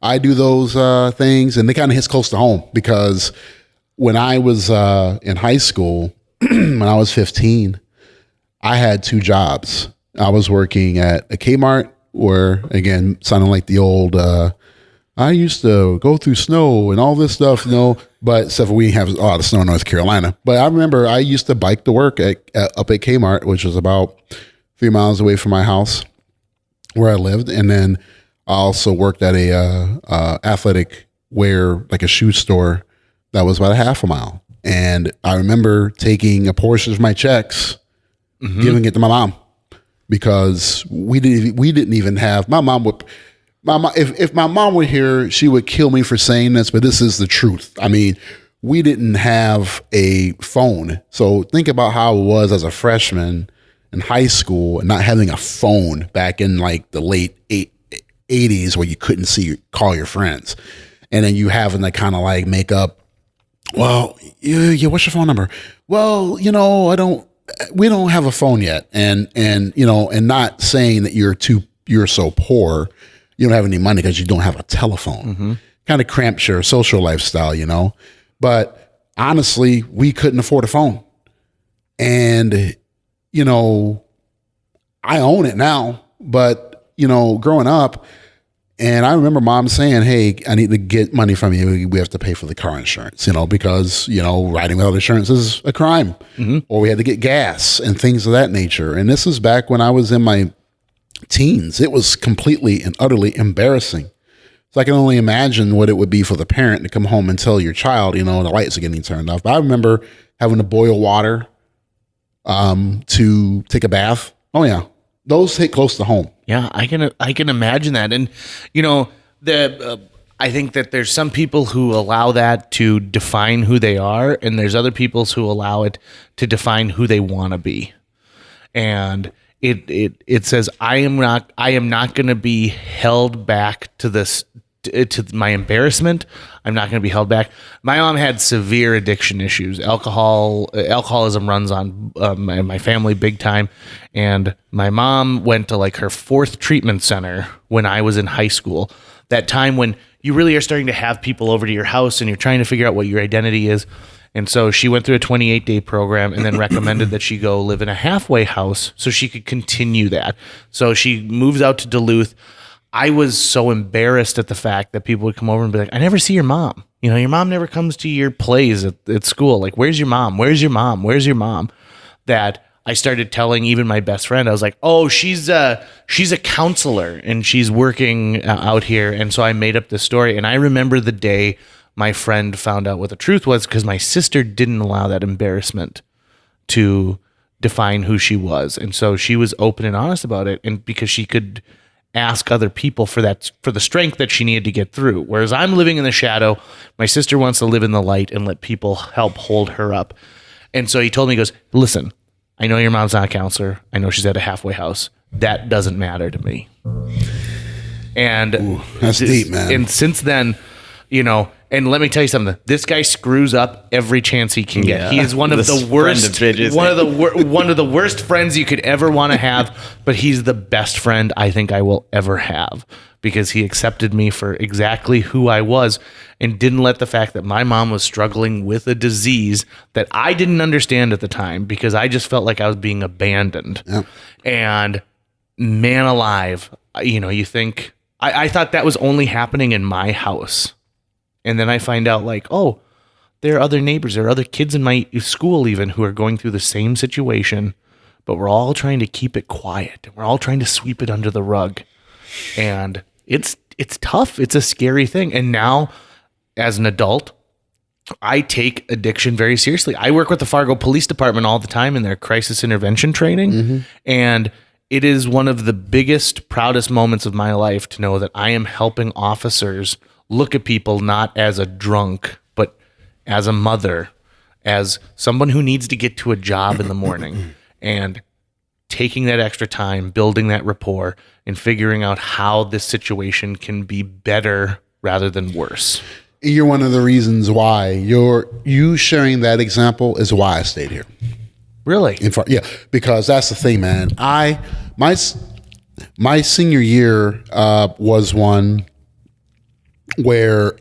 I do those things, and they kind of hits close to home, because when I was in high school, when I was 15, I had 2 jobs. I was working at a Kmart, where, again, sounding like the old, I used to go through snow and all this stuff, but except for we didn't have a lot of snow in North Carolina. But I remember I used to bike to work up at Kmart, which was about 3 miles away from my house where I lived. And then I also worked at a athletic wear, like a shoe store that was about a half a mile. And I remember taking a portion of my checks, giving it to my mom, because we didn't even have, my mom would, if my mom were here, she would kill me for saying this, but this is the truth. We didn't have a phone. So think about how it was as a freshman in high school and not having a phone back in like the late 80s, where you couldn't call your friends. And then you having to kind of like make up, well, yeah, what's your phone number? Well, we don't have a phone yet. And not saying that you're so poor, you don't have any money because you don't have a telephone. Kind of cramps your social lifestyle, but honestly, we couldn't afford a phone. And, I own it now, but growing up, and I remember mom saying, "Hey, I need to get money from you. We have to pay for the car insurance, because, riding without insurance is a crime, or we had to get gas and things of that nature." And this is back when I was in my teens. It was completely and utterly embarrassing. So I can only imagine what it would be for the parent to come home and tell your child, the lights are getting turned off. But I remember having to boil water to take a bath. Oh yeah, those hit close to home. Yeah, I can imagine that, and I think that there's some people who allow that to define who they are, and there's other people who allow it to define who they want to be, and it says I am not going to be held back to this. To my embarrassment, I'm not going to be held back. My mom had severe addiction issues. Alcoholism runs on my family big time. And my mom went to like her 4th treatment center when I was in high school. That time when you really are starting to have people over to your house and you're trying to figure out what your identity is. And so she went through a 28-day program and then recommended that she go live in a halfway house so she could continue that. So she moves out to Duluth. I was so embarrassed at the fact that people would come over and be like, "I never see your mom. Your mom never comes to your plays at school. Like, where's your mom? Where's your mom? Where's your mom?" That I started telling even my best friend. I was like, "Oh, she's a counselor and she's working out here." And so I made up this story. And I remember the day my friend found out what the truth was, because my sister didn't allow that embarrassment to define who she was. And so she was open and honest about it. And because she could ask other people for the strength that she needed to get through. Whereas I'm living in the shadow, my sister wants to live in the light and let people help hold her up. And so he told me, he goes, "Listen, I know your mom's not a counselor. I know she's at a halfway house. That doesn't matter to me." And ooh, that's deep, man. And since then, and let me tell you something. This guy screws up every chance he can get. He is one of the worst, one of the worst friends you could ever want to have. But he's the best friend I think I will ever have, because he accepted me for exactly who I was and didn't let the fact that my mom was struggling with a disease that I didn't understand at the time, because I just felt like I was being abandoned. Yeah. And man alive, you think I thought that was only happening in my house. And then I find out like, oh, there are other neighbors, there are other kids in my school even who are going through the same situation, but we're all trying to keep it quiet. We're all trying to sweep it under the rug. And it's tough. It's a scary thing. And now as an adult, I take addiction very seriously. I work with the Fargo Police Department all the time in their crisis intervention training. And it is one of the biggest, proudest moments of my life to know that I am helping officers look at people not as a drunk, but as a mother, as someone who needs to get to a job in the morning, and taking that extra time, building that rapport, and figuring out how this situation can be better rather than worse. You're one of the reasons why you sharing that example is why I stayed here. Really? Yeah, because that's the thing, man. My senior year was one where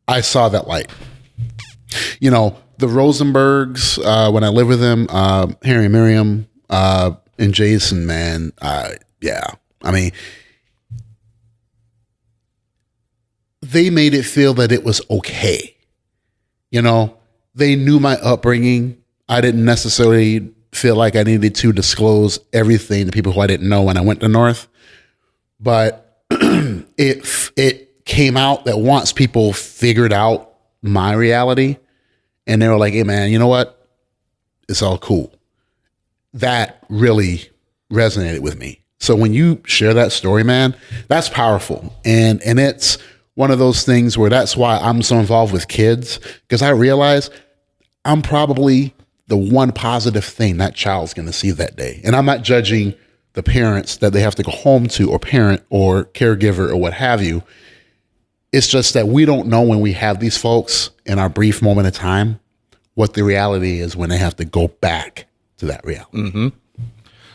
I saw that light. The Rosenbergs, when I lived with them, Harry and Miriam, and Jason, man, yeah. I mean, they made it feel that it was okay. They knew my upbringing. I didn't necessarily feel like I needed to disclose everything to people who I didn't know when I went to North. But it came out that once people figured out my reality and they were like, "Hey man, you know what? It's all cool." That really resonated with me. So when you share that story, man, that's powerful. And it's one of those things where that's why I'm so involved with kids, because I realize I'm probably the one positive thing that child's going to see that day. And I'm not judging the parents that they have to go home to, or parent or caregiver or what have you. It's just that we don't know when we have these folks in our brief moment of time what the reality is when they have to go back to that reality. Mm-hmm.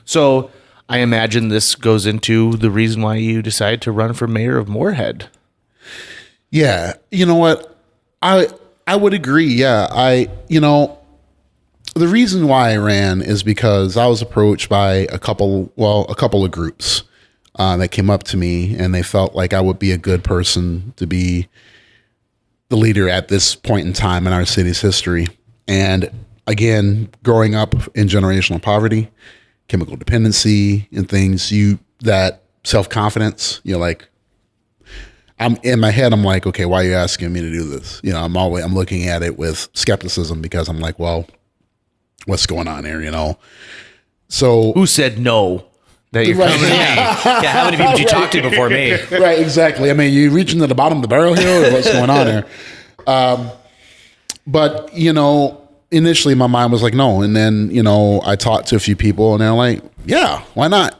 So I imagine this goes into the reason why you decided to run for mayor of Moorhead. Yeah. You know what? I would agree. Yeah. The reason why I ran is because I was approached by a couple of groups. that came up to me, and they felt like I would be a good person to be the leader at this point in time in our city's history. And again, growing up in generational poverty, chemical dependency, and things, that self-confidence, like, I'm in my head, I'm like, okay, why are you asking me to do this? I'm looking at it with skepticism, because I'm like, well, what's going on here, So who said no? That you're coming in? Yeah, how many people did you talk to before me? Right, exactly. I mean, you reaching to the bottom of the barrel here, or what's going on here? But, initially my mind was like, no. And then, I talked to a few people, and they're like, yeah, why not?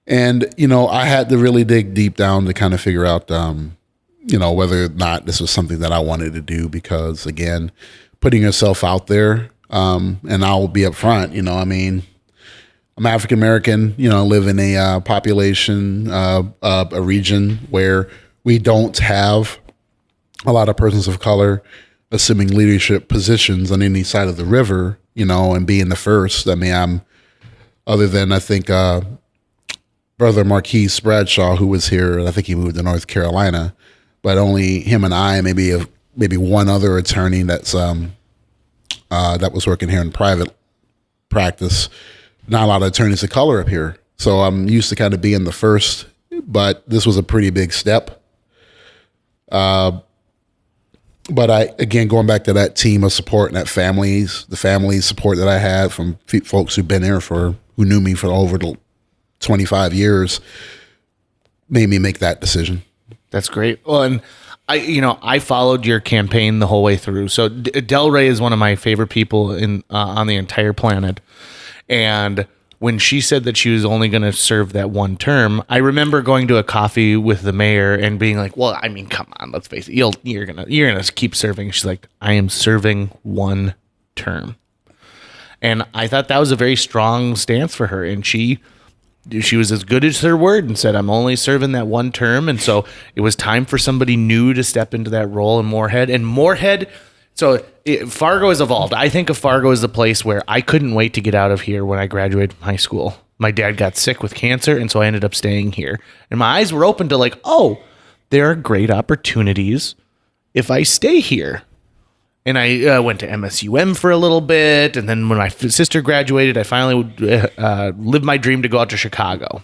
And, I had to really dig deep down to kind of figure out, whether or not this was something that I wanted to do, because, again, putting yourself out there, and I'll be upfront, I'm African American, live in a population, a region where we don't have a lot of persons of color assuming leadership positions on any side of the river, and being the first. I mean, other than, I think, Brother Marquise Bradshaw, who was here, and I think he moved to North Carolina, but only him and I, maybe one other attorney that was working here in private practice. Not a lot of attorneys of color up here. So I'm used to kind of being the first, but this was a pretty big step. But again, going back to that team of support and the family support that I had from folks who've been here who knew me for over 25 years, made me make that decision. That's great. Well, and I followed your campaign the whole way through. So Del Rey is one of my favorite people on the entire planet. And when she said that she was only going to serve that one term, I remember going to a coffee with the mayor and being like, well, I mean, come on, let's face it. You're going to keep serving. She's like, I am serving one term. And I thought that was a very strong stance for her. And she was as good as her word and said, I'm only serving that one term. And so it was time for somebody new to step into that role in Moorhead. And Moorhead, Fargo has evolved. I think of Fargo as the place where I couldn't wait to get out of here when I graduated from high school. My dad got sick with cancer, and so I ended up staying here. And my eyes were open to like, oh, there are great opportunities if I stay here. And I went to MSUM for a little bit, and then when my sister graduated, I finally lived my dream to go out to Chicago.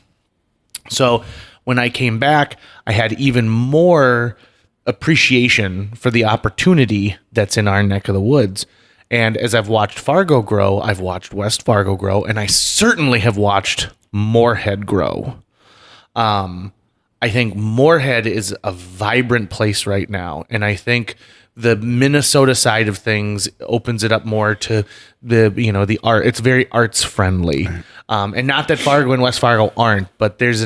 So when I came back, I had even more appreciation for the opportunity that's in our neck of the woods. And as I've watched Fargo grow, I've watched West Fargo grow, and I certainly have watched Moorhead grow. I think Moorhead is a vibrant place right now, and I think the Minnesota side of things opens it up more to the art. It's very arts friendly, and not that Fargo and West Fargo aren't, but there's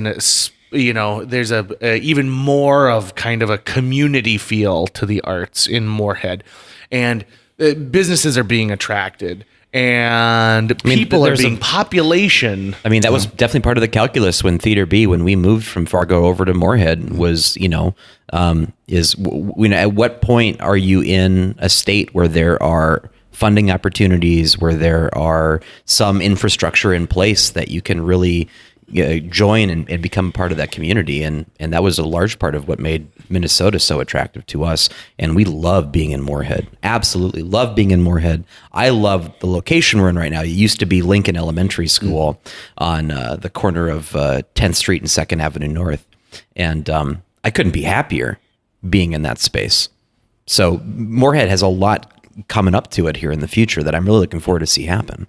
there's a even more of kind of a community feel to the arts in Moorhead, and businesses are being attracted, and people are being population. I mean, that was definitely part of the calculus when Theater B, when we moved from Fargo over to Moorhead, was at what point are you in a state where there are funding opportunities, where there are some infrastructure in place that you can really join and become part of that community, and that was a large part of what made Minnesota so attractive to us. And we love being in Moorhead. Absolutely love being in Moorhead. I love the location we're in right now. It used to be Lincoln Elementary School on the corner of 10th Street and 2nd Avenue North, and I couldn't be happier being in that space. So Moorhead has a lot coming up to it here in the future that I'm really looking forward to see happen.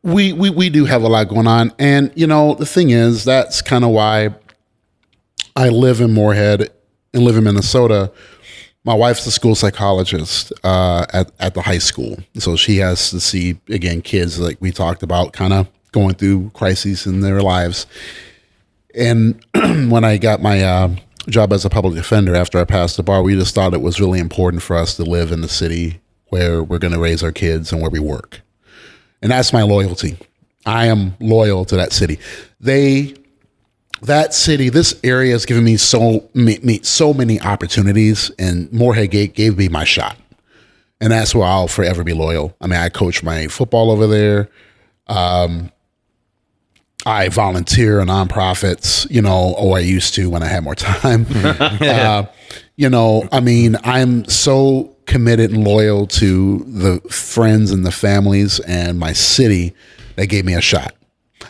We do have a lot going on. And, the thing is, that's kind of why I live in Moorhead and live in Minnesota. My wife's a school psychologist at the high school. So she has to see, again, kids like we talked about kind of going through crises in their lives. And when I got my job as a public defender after I passed the bar, we just thought it was really important for us to live in the city where we're going to raise our kids and where we work. And that's my loyalty. I am loyal to that city. That city, this area has given me so many opportunities, and Moorhead gave me my shot. And that's where I'll forever be loyal. I mean, I coach my football over there. I I volunteer in nonprofits, or I used to when I had more time. I'm so committed and loyal to the friends and the families and my city that gave me a shot.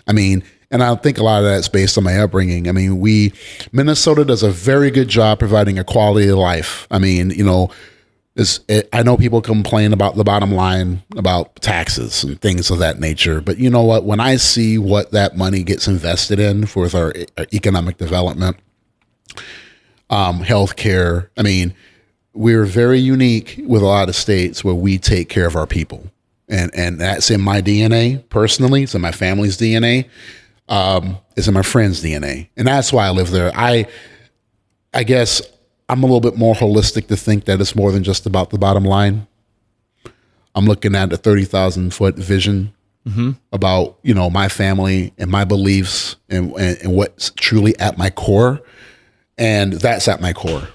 And I think a lot of that's based on my upbringing. Minnesota does a very good job providing a quality of life. I know people complain about the bottom line, about taxes and things of that nature. But you know what? When I see what that money gets invested in for our economic development, healthcare, we're very unique with a lot of states where we take care of our people. And that's in my DNA personally. It's in my family's DNA. It's in my friends' DNA. And that's why I live there. I guess I'm a little bit more holistic to think that it's more than just about the bottom line. I'm looking at a 30,000-foot vision about, my family and my beliefs and what's truly at my core. And that's at my core.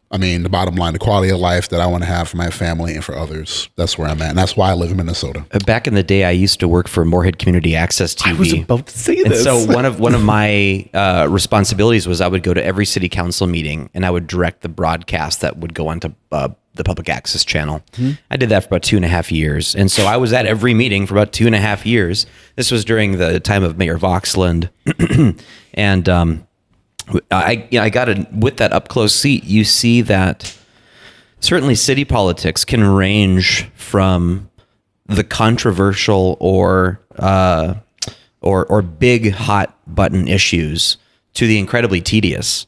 The bottom line, the quality of life that I want to have for my family and for others. That's where I'm at. And that's why I live in Minnesota. Back in the day, I used to work for Moorhead Community Access TV. I was about to say this. And so one of my responsibilities was I would go to every city council meeting and I would direct the broadcast that would go onto the public access channel. I did that for about 2.5 years. And so I was at every meeting for about 2.5 years. This was during the time of Mayor Voxland. And I got with that up close seat. You see that certainly city politics can range from the controversial or big hot button issues to the incredibly tedious.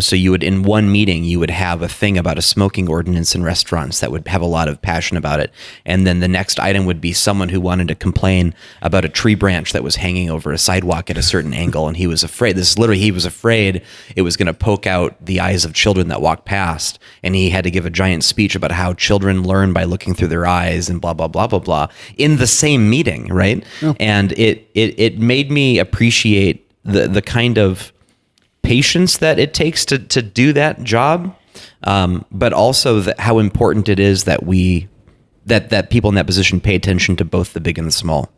So you would, in one meeting, you would have a thing about a smoking ordinance in restaurants that would have a lot of passion about it. And then the next item would be someone who wanted to complain about a tree branch that was hanging over a sidewalk at a certain angle. And he was afraid, he was afraid it was going to poke out the eyes of children that walked past. And he had to give a giant speech about how children learn by looking through their eyes and blah, blah, blah, blah, blah in the same meeting, right? Oh. And it made me appreciate the kind of patience that it takes to do that job, but also how important it is that that people in that position pay attention to both the big and the small.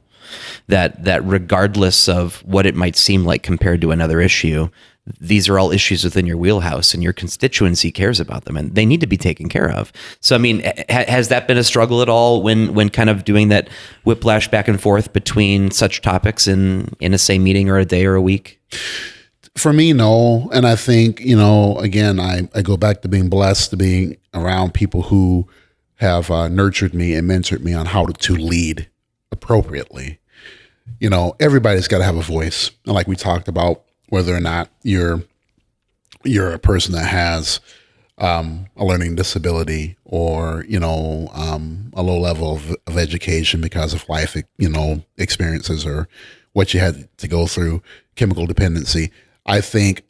That regardless of what it might seem like compared to another issue, these are all issues within your wheelhouse and your constituency cares about them and they need to be taken care of. So, has that been a struggle at all when kind of doing that whiplash back and forth between such topics in a same meeting or a day or a week? For me, no. And I think, again, I go back to being blessed, to being around people who have nurtured me and mentored me on how to lead appropriately. Everybody's got to have a voice. And like we talked about, whether or not you're a person that has a learning disability or, a low level of education because of life, experiences or what you had to go through, chemical dependency. I think,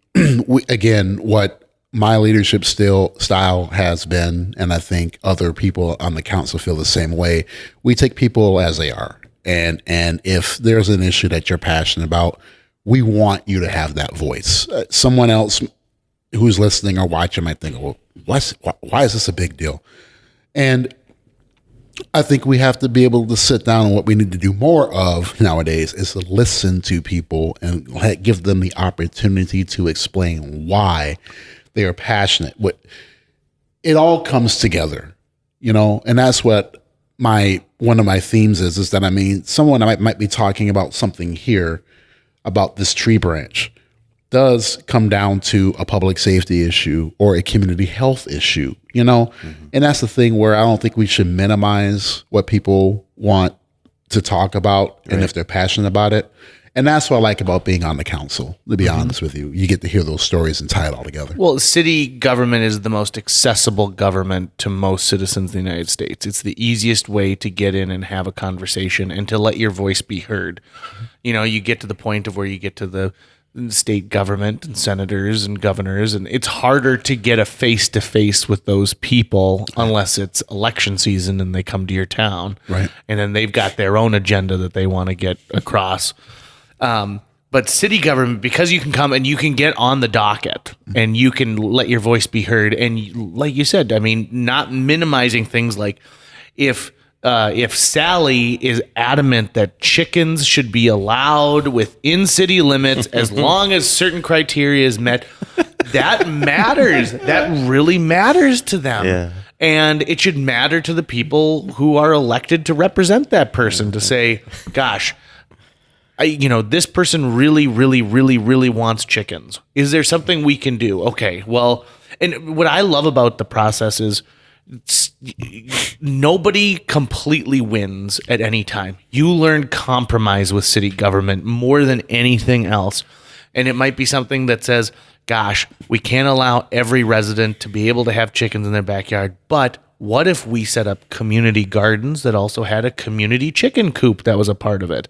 what my leadership style has been, and I think other people on the council feel the same way, we take people as they are. And if there's an issue that you're passionate about, we want you to have that voice. Someone else who's listening or watching might think, well, why is this a big deal? And I think we have to be able to sit down, and what we need to do more of nowadays is to listen to people and give them the opportunity to explain why they are passionate. It all comes together, and that's what one of my themes is that, someone might be talking about something here about this tree branch does come down to a public safety issue or a community health issue, And that's the thing where I don't think we should minimize what people want to talk about and if they're passionate about it. And that's what I like about being on the council, to be honest with you. You get to hear those stories and tie it all together. Well, city government is the most accessible government to most citizens in the United States. It's the easiest way to get in and have a conversation and to let your voice be heard. You get to the point of where you get to the state government and senators and governors, and it's harder to get a face-to-face with those people unless it's election season and they come to your town. Right. And then they've got their own agenda that they want to get across. But city government, because you can come and you can get on the docket and you can let your voice be heard. And like you said, not minimizing things like if if Sally is adamant that chickens should be allowed within city limits as long as certain criteria is met, that matters. That really matters to them. Yeah. And it should matter to the people who are elected to represent that person to say, gosh, this person really, really, really, really wants chickens. Is there something we can do? Okay, well, and what I love about the process is nobody completely wins at any time. You learn compromise with city government more than anything else. And it might be something that says, gosh, we can't allow every resident to be able to have chickens in their backyard, but what if we set up community gardens that also had a community chicken coop that was a part of it?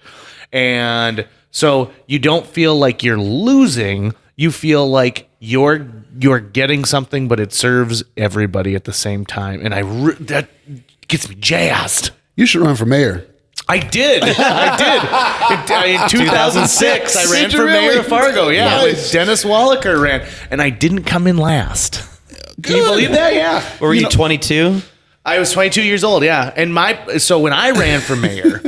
And so you don't feel like you're losing, you feel like you're getting something, but it serves everybody at the same time. And that gets me jazzed. You should run for mayor. I did. In 2006, I ran for mayor of Fargo. Yeah, Nice. Dennis Wallaker ran, and I didn't come in last. Can you believe that? Yeah. Or were you 22? I was 22 years old. Yeah, and so when I ran for mayor,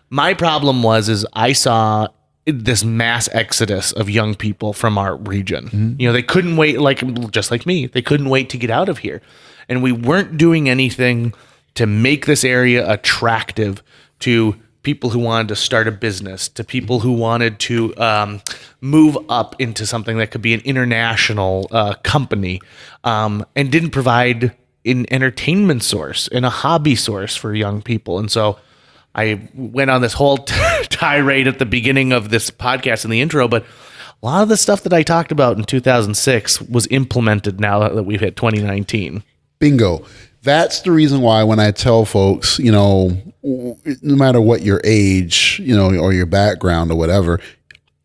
my problem was I saw this mass exodus of young people from our region. Mm-hmm. They couldn't wait, just like me. They couldn't wait to get out of here, and we weren't doing anything to make this area attractive to people who wanted to start a business, to people who wanted to move up into something that could be an international company, and didn't provide an entertainment source and a hobby source for young people. And so I went on this whole tirade at the beginning of this podcast in the intro, but a lot of the stuff that I talked about in 2006 was implemented now that we've hit 2019. Bingo. That's the reason why when I tell folks, no matter what your age, or your background or whatever,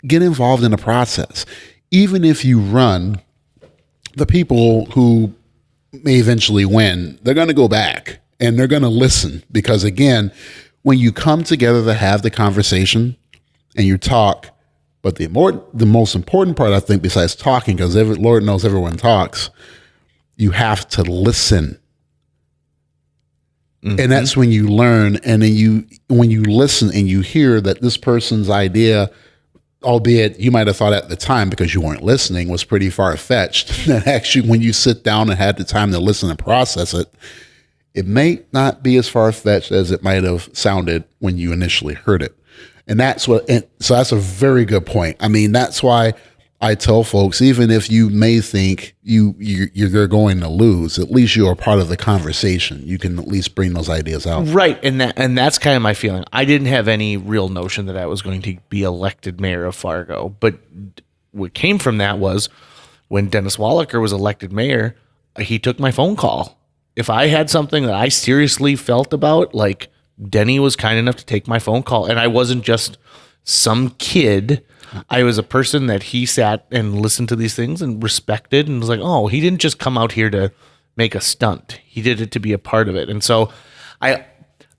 get involved in the process. Even if you run, the people who may eventually win, they're going to go back and they're going to listen, because again, when you come together to have the conversation and you talk, but the most important part, I think, besides talking, because Lord knows everyone talks, you have to listen. Mm-hmm. And that's when you learn. And then when you listen and you hear that this person's idea, albeit you might have thought at the time because you weren't listening, was pretty far-fetched, that actually when you sit down and had the time to listen and process it, it may not be as far-fetched as it might have sounded when you initially heard it. And so that's a very good point. I mean, that's why I tell folks, even if you may think you're going to lose, at least you're a part of the conversation. You can at least bring those ideas out. Right. And that's kind of my feeling. I didn't have any real notion that I was going to be elected mayor of Fargo. But what came from that was when Dennis Wallaker was elected mayor, he took my phone call. If I had something that I seriously felt about, like Denny was kind enough to take my phone call. And I wasn't just some kid. I was a person that he sat and listened to these things and respected and was like, oh, he didn't just come out here to make a stunt. He did it to be a part of it. And so I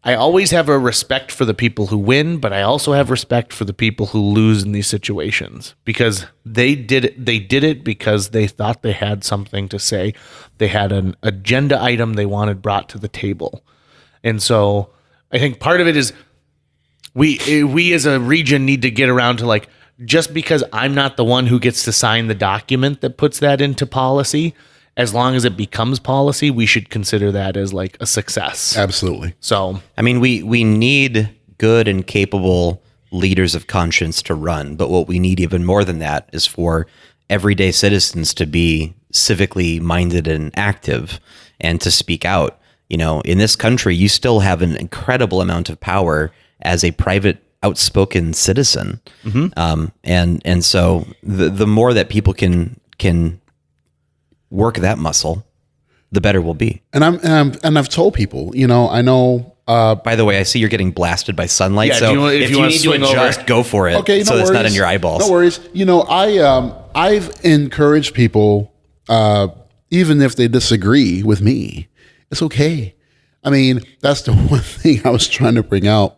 always have a respect for the people who win, but I also have respect for the people who lose in these situations, because they did it because they thought they had something to say. They had an agenda item they wanted brought to the table. And so I think part of it is we as a region need to get around to just because I'm not the one who gets to sign the document that puts that into policy, as long as it becomes policy, we should consider that as a success. Absolutely. So, I mean, we need good and capable leaders of conscience to run, but what we need even more than that is for everyday citizens to be civically minded and active and to speak out. In this country, you still have an incredible amount of power as a private outspoken citizen. Mm-hmm. And so the more that people can work that muscle, the better we'll be. And I've told people, I know. By the way, I see you're getting blasted by sunlight. Yeah, so if you need to adjust, go for it. Okay, so it's not in your eyeballs. No worries. I've encouraged people, even if they disagree with me, it's okay. I mean, that's the one thing I was trying to bring out.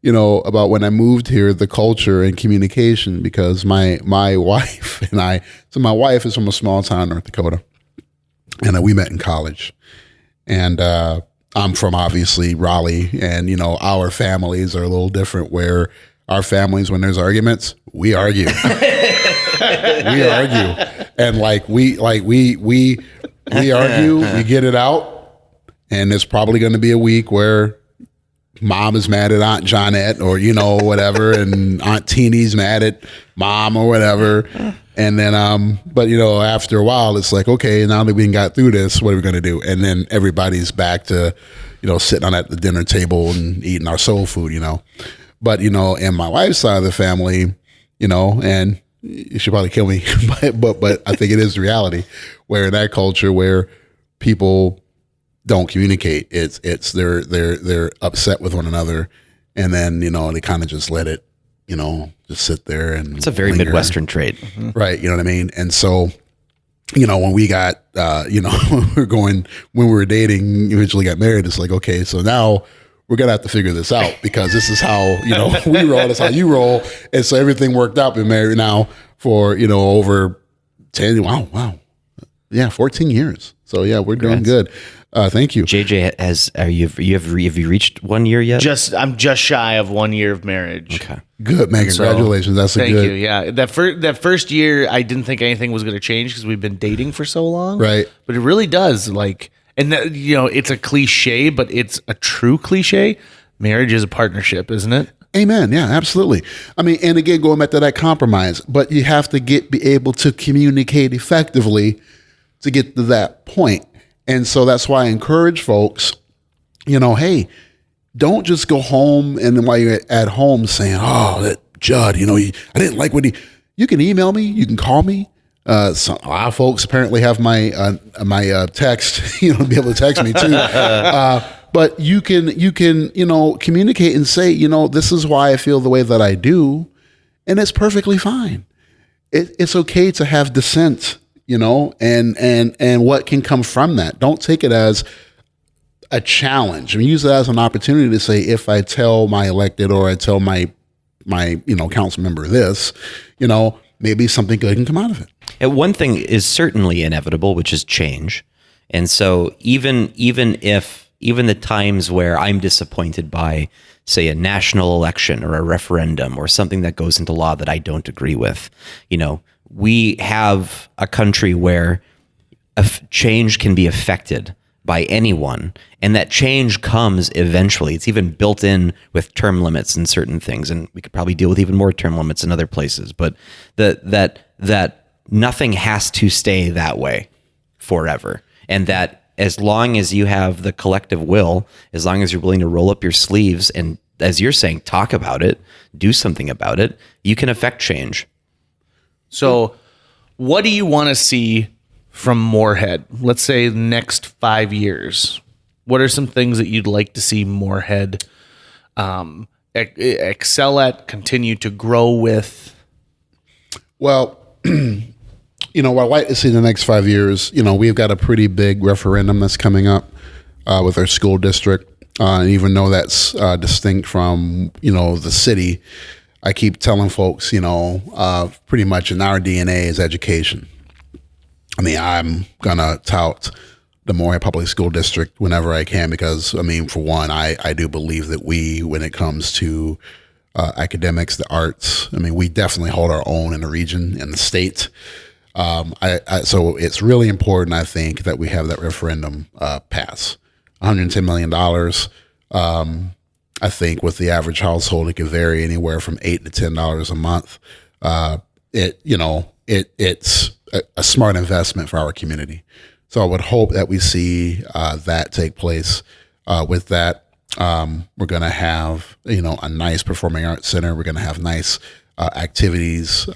About when I moved here, the culture and communication, because my wife and my wife is from a small town in North Dakota, and we met in college. And I'm from obviously Raleigh, and our families are a little different. Where our families, when there's arguments, we argue. We argue, and we argue. We get it out, and there's probably going to be a week where Mom is mad at Aunt Johnette, or whatever, and Aunt Teeny's mad at Mom or whatever. And then, but after a while, it's like, okay, now that we got through this, what are we going to do? And then everybody's back to, sitting on at the dinner table and eating our soul food, But in my wife's side of the family, and you should probably kill me, but I think it is the reality, where in that culture where people don't communicate, it's they're upset with one another, and then they kind of just let it, just sit there, and it's a very linger. Midwestern trait, right? You know what I mean? And so, when we got, when we were dating, eventually got married, it's like, okay, so now we're gonna have to figure this out, because this is how we roll, that's how you roll, and so everything worked out. Been married now for over 10, wow, yeah, 14 years. So yeah, we're doing good. Thank you. JJ, have you reached 1 year yet? I'm just shy of 1 year of marriage. Okay. Good, man. Congratulations. That's a thank good. you. Yeah, that first year, I didn't think anything was going to change because we've been dating for so long. Right. But it really does. And that, it's a cliche, but it's a true cliche. Marriage is a partnership, isn't it? Amen. Yeah, absolutely. I mean, and again, going back to that compromise, but you have to be able to communicate effectively to get to that point. And so that's why I encourage folks, hey, don't just go home and then while you're at home saying, oh, that Judd, I didn't like what you can email me, you can call me. A lot of folks apparently have my text, be able to text me too. But you can communicate and say, this is why I feel the way that I do. And it's perfectly fine. It's okay to have dissent, and what can come from that. Don't take it as a challenge. Use it as an opportunity to say, if I tell my elected or I tell my council member this, maybe something good can come out of it. And one thing is certainly inevitable, which is change. And so even the times where I'm disappointed by, say, a national election or a referendum or something that goes into law that I don't agree with, we have a country where change can be affected by anyone, and that change comes eventually. It's even built in with term limits and certain things, and we could probably deal with even more term limits in other places. But that nothing has to stay that way forever, and that as long as you have the collective will, as long as you're willing to roll up your sleeves and, as you're saying, talk about it, do something about it, you can affect change. So what do you want to see from Moorhead? Let's say the next 5 years. What are some things that you'd like to see Moorhead excel at, continue to grow with? Well, what I'd like to see in the next 5 years, we've got a pretty big referendum that's coming up with our school district. And even though that's distinct from, the city, I keep telling folks, pretty much in our DNA is education. I'm going to tout the Moorhead Public School District whenever I can, because, for one, I do believe that when it comes to academics, the arts, we definitely hold our own in the region and the state. So it's really important, I think, that we have that referendum pass. $110 million. I think with the average household, it could vary anywhere from $8 to $10 a month. It's a smart investment for our community. So I would hope that we see that take place. With that, we're going to have a nice performing arts center. We're going to have nice activities,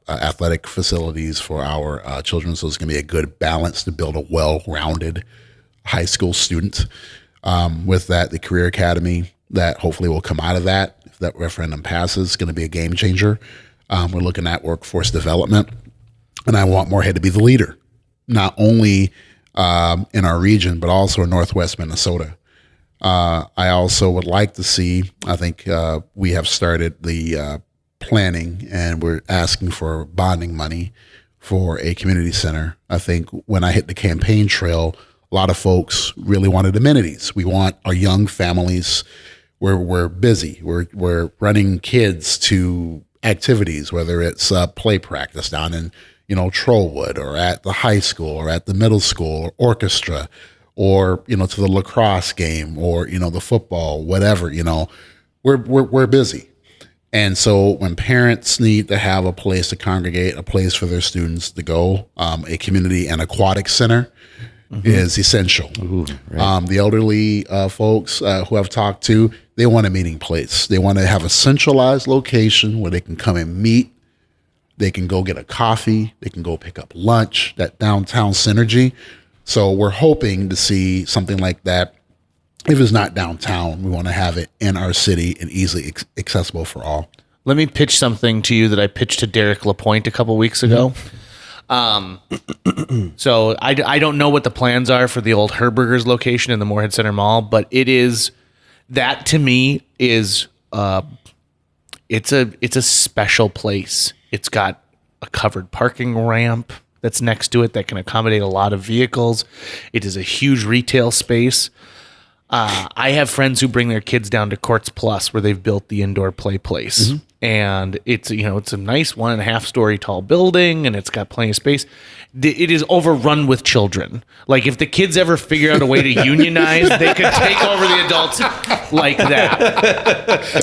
athletic facilities for our children. So it's going to be a good balance to build a well-rounded high school student. With that, the Career Academy that hopefully will come out of that, if that referendum passes, is going to be a game changer. We're looking at workforce development, and I want Moorhead to be the leader, not only in our region, but also in Northwest Minnesota. I also would like to see, I think we have started the planning, and we're asking for bonding money for a community center. I think when I hit the campaign trail, A lot of folks really wanted amenities. We want our young families. We're busy. We're running kids to activities, whether it's play practice down in Trollwood, or at the high school, or at the middle school, or orchestra, or to the lacrosse game, or the football, whatever. We're busy. And so when parents need to have a place to congregate, a place for their students to go, a community and aquatic center is essential. Ooh, right. The elderly folks who I've talked to, they want a meeting place. They want to have a centralized location where they can come and meet. They can go get a coffee. They can go pick up lunch, that downtown synergy. So we're hoping to see something like that. If it's not downtown, we want to have it in our city and easily accessible for all. Let me pitch something to you that I pitched to Derek LaPointe a couple weeks ago. So I don't know what the plans are for the old Herberger's location in the Moorhead Center Mall, but it is, that to me is it's a special place. It's got a covered parking ramp that's next to it that can accommodate a lot of vehicles. It is a huge retail space. I have friends who bring their kids down to Courts Plus, where they've built the indoor play place. And it's a nice 1.5 story tall building, and it's got plenty of space. It is overrun with children. Like, if the kids ever figure out a way to unionize, they could take over the adults like that.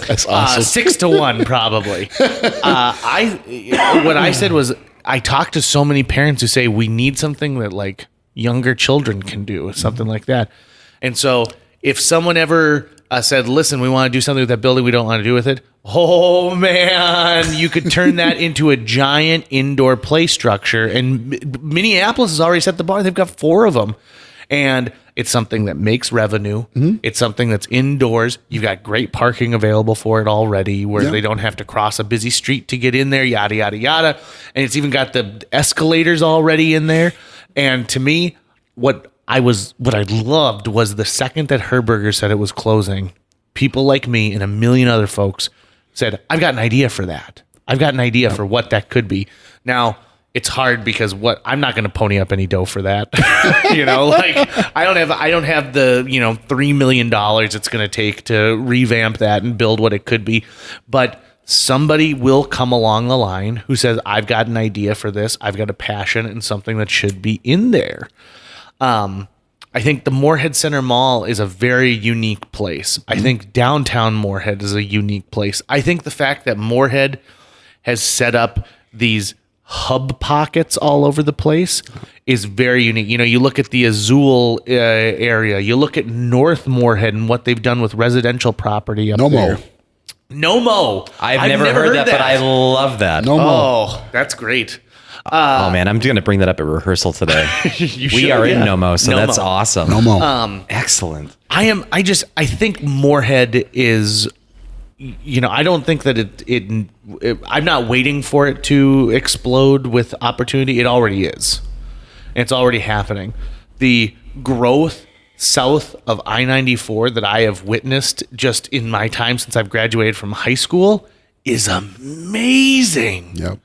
That's awesome. 6-1, probably. What I said was, I talked to so many parents who say we need something that like younger children can do, something like that. And so if someone ever said, listen, we want to do something with that building, we don't want to do with it. Oh man, you could turn that into a giant indoor play structure. And Minneapolis has already set the bar. They've got 4 of them. And it's something that makes revenue. It's something that's indoors. You've got great parking available for it already, where they don't have to cross a busy street to get in there, yada, yada, yada. And it's even got the escalators already in there. And to me, what I loved was the second that Herberger said it was closing, people like me and a million other folks said, I've got an idea for that. I've got an idea for what that could be. Now, it's hard because I'm not going to pony up any dough for that. I don't have the, $3 million it's going to take to revamp that and build what it could be. But somebody will come along the line who says, I've got an idea for this. I've got a passion and something that should be in there. I think the Moorhead Center Mall is a very unique place. I think downtown Moorhead is a unique place. I think the fact that Moorhead has set up these hub pockets all over the place is very unique. You look at the Azul area, you look at North Moorhead and what they've done with residential property up there. Nomo. I've never heard that, but I love that. Nomo. Oh, that's great. Oh man, I'm going to bring that up at rehearsal today. We are in Nomo, so that's awesome. Nomo. Excellent. I think Moorhead is, I don't think that I'm not waiting for it to explode with opportunity. It already is. It's already happening. The growth south of I-94 that I have witnessed just in my time since I've graduated from high school is amazing. Yep.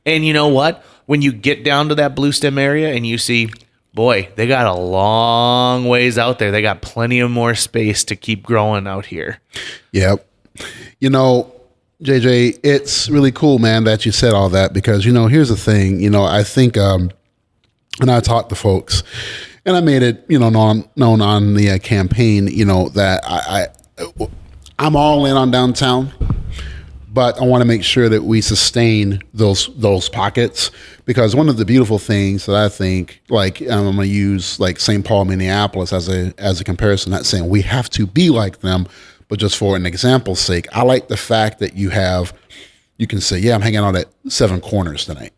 And you know what? When you get down to that Blue Stem area and you see, boy, they got a long ways out there. They got plenty of more space to keep growing out here. Yep. JJ, it's really cool, man, that you said all that, because, here's the thing, I think, and I talked to folks and I made it, known on the campaign, that I'm all in on downtown. But I want to make sure that we sustain those pockets, because one of the beautiful things that I think, like, I'm going to use like St. Paul, Minneapolis as a comparison, not saying we have to be like them, but just for an example's sake, I like the fact that you can say, yeah, I'm hanging out at 7 Corners tonight,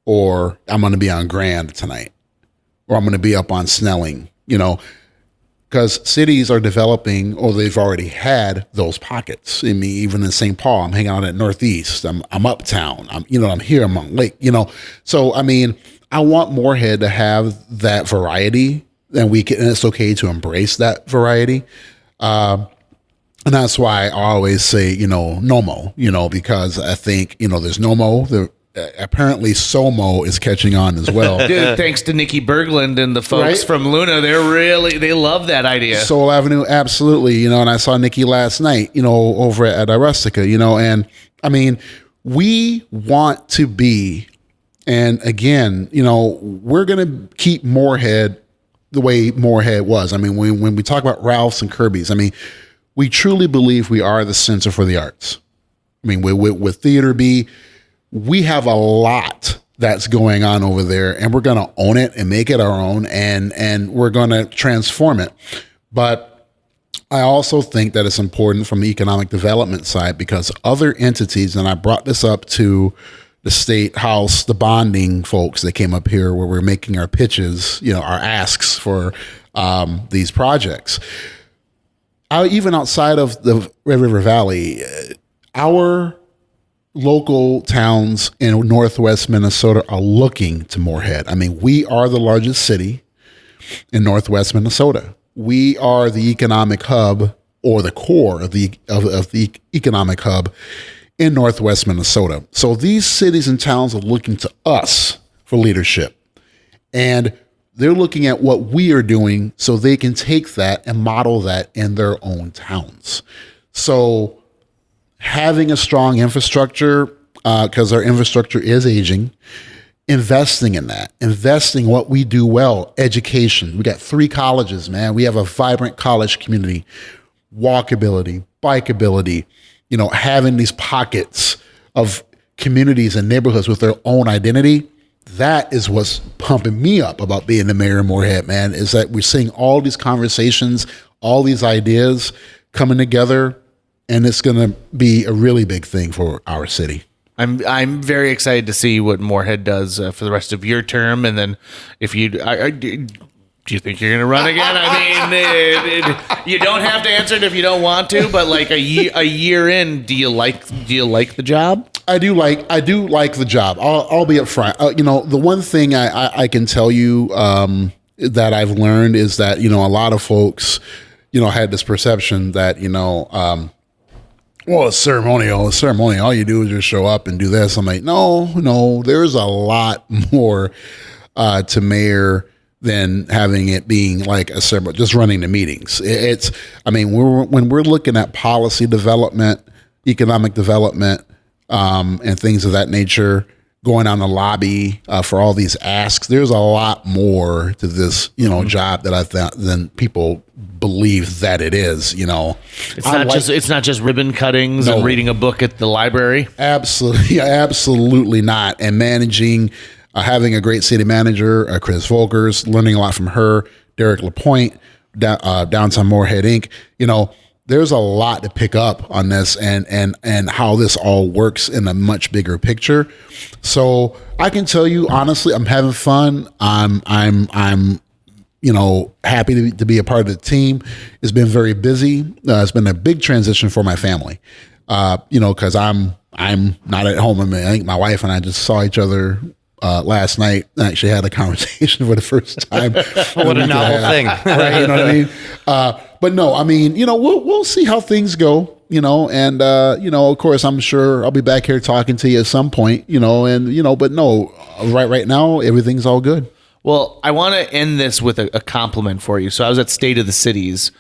or I'm going to be on Grand tonight, or I'm going to be up on Snelling, because cities are developing, or they've already had those pockets. I mean, even in St. Paul, I'm hanging out at Northeast. I'm uptown. I'm here among Lake. So I mean, I want Moorhead to have that variety, and and it's okay to embrace that variety. And that's why I always say, Nomo, because I think, there's Nomo, apparently SOMO is catching on as well. Dude, thanks to Nikki Berglund and the folks Right? from Luna, they love that idea. Soul Avenue, absolutely. And I saw Nikki last night, over at Rustica, and I mean, we want to be, and again, we're going to keep Moorhead the way Moorhead was. I mean, when we talk about Ralph's and Kirby's, I mean, we truly believe we are the center for the arts. I mean, with Theater B, we have a lot that's going on over there, and we're going to own it and make it our own, and we're going to transform it. But I also think that it's important from the economic development side, because other entities, and I brought this up to the state house, the bonding folks that came up here where we're making our pitches, our asks for these projects. Even outside of the Red River Valley, our local towns in Northwest Minnesota are looking to Moorhead. I mean, we are the largest city in Northwest Minnesota. We are the economic hub, or the core of the economic hub in Northwest Minnesota. So these cities and towns are looking to us for leadership, and they're looking at what we are doing so they can take that and model that in their own towns. So having a strong infrastructure, because our infrastructure is aging, investing in that, investing what we do well, education. We got 3 colleges, man. We have a vibrant college community, walkability, bikeability, having these pockets of communities and neighborhoods with their own identity. That is what's pumping me up about being the mayor of Moorhead, man, is that we're seeing all these conversations, all these ideas coming together, and it's going to be a really big thing for our city. I'm very excited to see what Moorhead does for the rest of your term, and then if you do you think you're going to run again? I mean, you don't have to answer it if you don't want to, but like a year in, do you like the job? I do like the job. I'll be upfront. The one thing I can tell you that I've learned is that a lot of folks had this perception that well, it's ceremonial. All you do is just show up and do this. I'm like, no, there's a lot more to mayor than having it being like a ceremony, just running the meetings. When we're looking at policy development, economic development, and things of that nature, going on the lobby for all these asks, there's a lot more to this, job that I thought than people believe that it is. It's not just ribbon cuttings and reading a book at the library. Absolutely not. And managing, having a great city manager, Chris Volkers, learning a lot from her, Derek LaPointe, Downtown Moorhead Inc. There's a lot to pick up on this and how this all works in a much bigger picture. So I can tell you honestly, I'm having fun. I'm happy to be a part of the team. It's been very busy. It's been a big transition for my family. Because I'm not at home. I think my wife and I just saw each other last night. I actually had a conversation for the first time. What a novel thing. Right, you know what I mean? But no, we'll see how things go, and of course, I'm sure I'll be back here talking to you at some point, but no, right now, everything's all good. Well, I want to end this with a compliment for you. So I was at State of the Cities,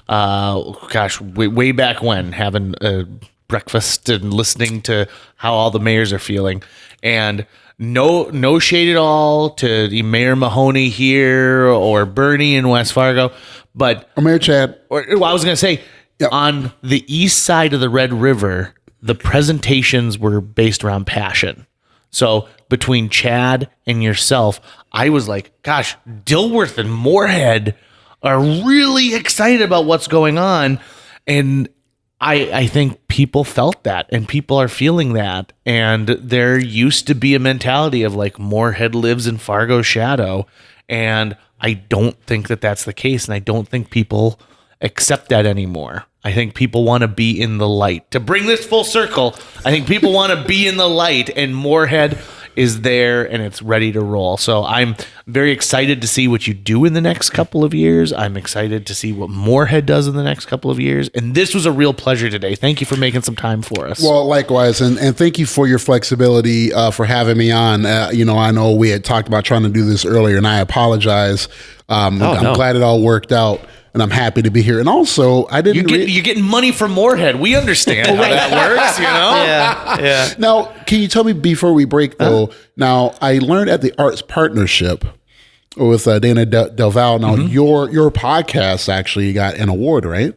way back when, having a breakfast and listening to how all the mayors are feeling, and no shade at all to Mayor Mahoney here or Bernie in West Fargo, but or Mayor Chad. I was going to say, yep. On the east side of the Red River, the presentations were based around passion. So between Chad and yourself, I was like, gosh, Dilworth and Moorhead are really excited about what's going on. And I think people felt that, and people are feeling that. And there used to be a mentality of like Moorhead lives in Fargo's shadow. And I don't think that that's the case. And I don't think people accept that anymore. I think people want to be in the light. To bring this full circle, I think people want to be in the light, and Moorhead is there and it's ready to roll. So I'm very excited to see what you do in the next couple of years. I'm excited to see what Moorhead does in the next couple of years. And this was a real pleasure today. Thank you for making some time for us. Well, likewise, and thank you for your flexibility for having me on. I know we had talked about trying to do this earlier, and I apologize. I'm glad it all worked out. And I'm happy to be here. And also, I didn't. You're getting money from Moorhead. We understand how that works, Yeah. Now, can you tell me before we break, though? Now, I learned at the Arts Partnership with Dana Del Val. Now, your podcast actually got an award, right?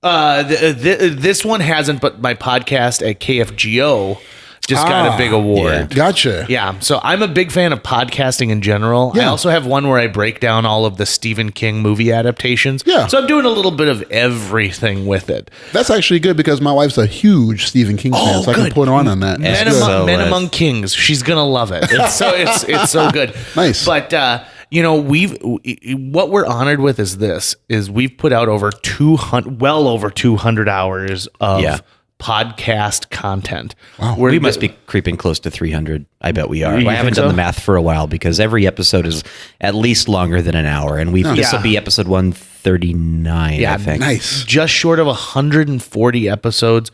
This one hasn't, but my podcast at KFGO just got a big award. Yeah. Gotcha. Yeah, so I'm a big fan of podcasting in general. Yeah. I also have one where I break down all of the Stephen King movie adaptations. Yeah. So I'm doing a little bit of everything with it. That's actually good because my wife's a huge Stephen King fan, so I can put her on that. Men, That's good. Men Among Kings. She's gonna love it. It's so good. Nice. But what we're honored with is we've put out over 200 hours of podcast content. Wow. We must be creeping close to 300. I bet we are. You I haven't think done so? the math for a while because every episode is at least longer than an hour, and this will be episode 139. I think. Nice. Just short of 140 episodes.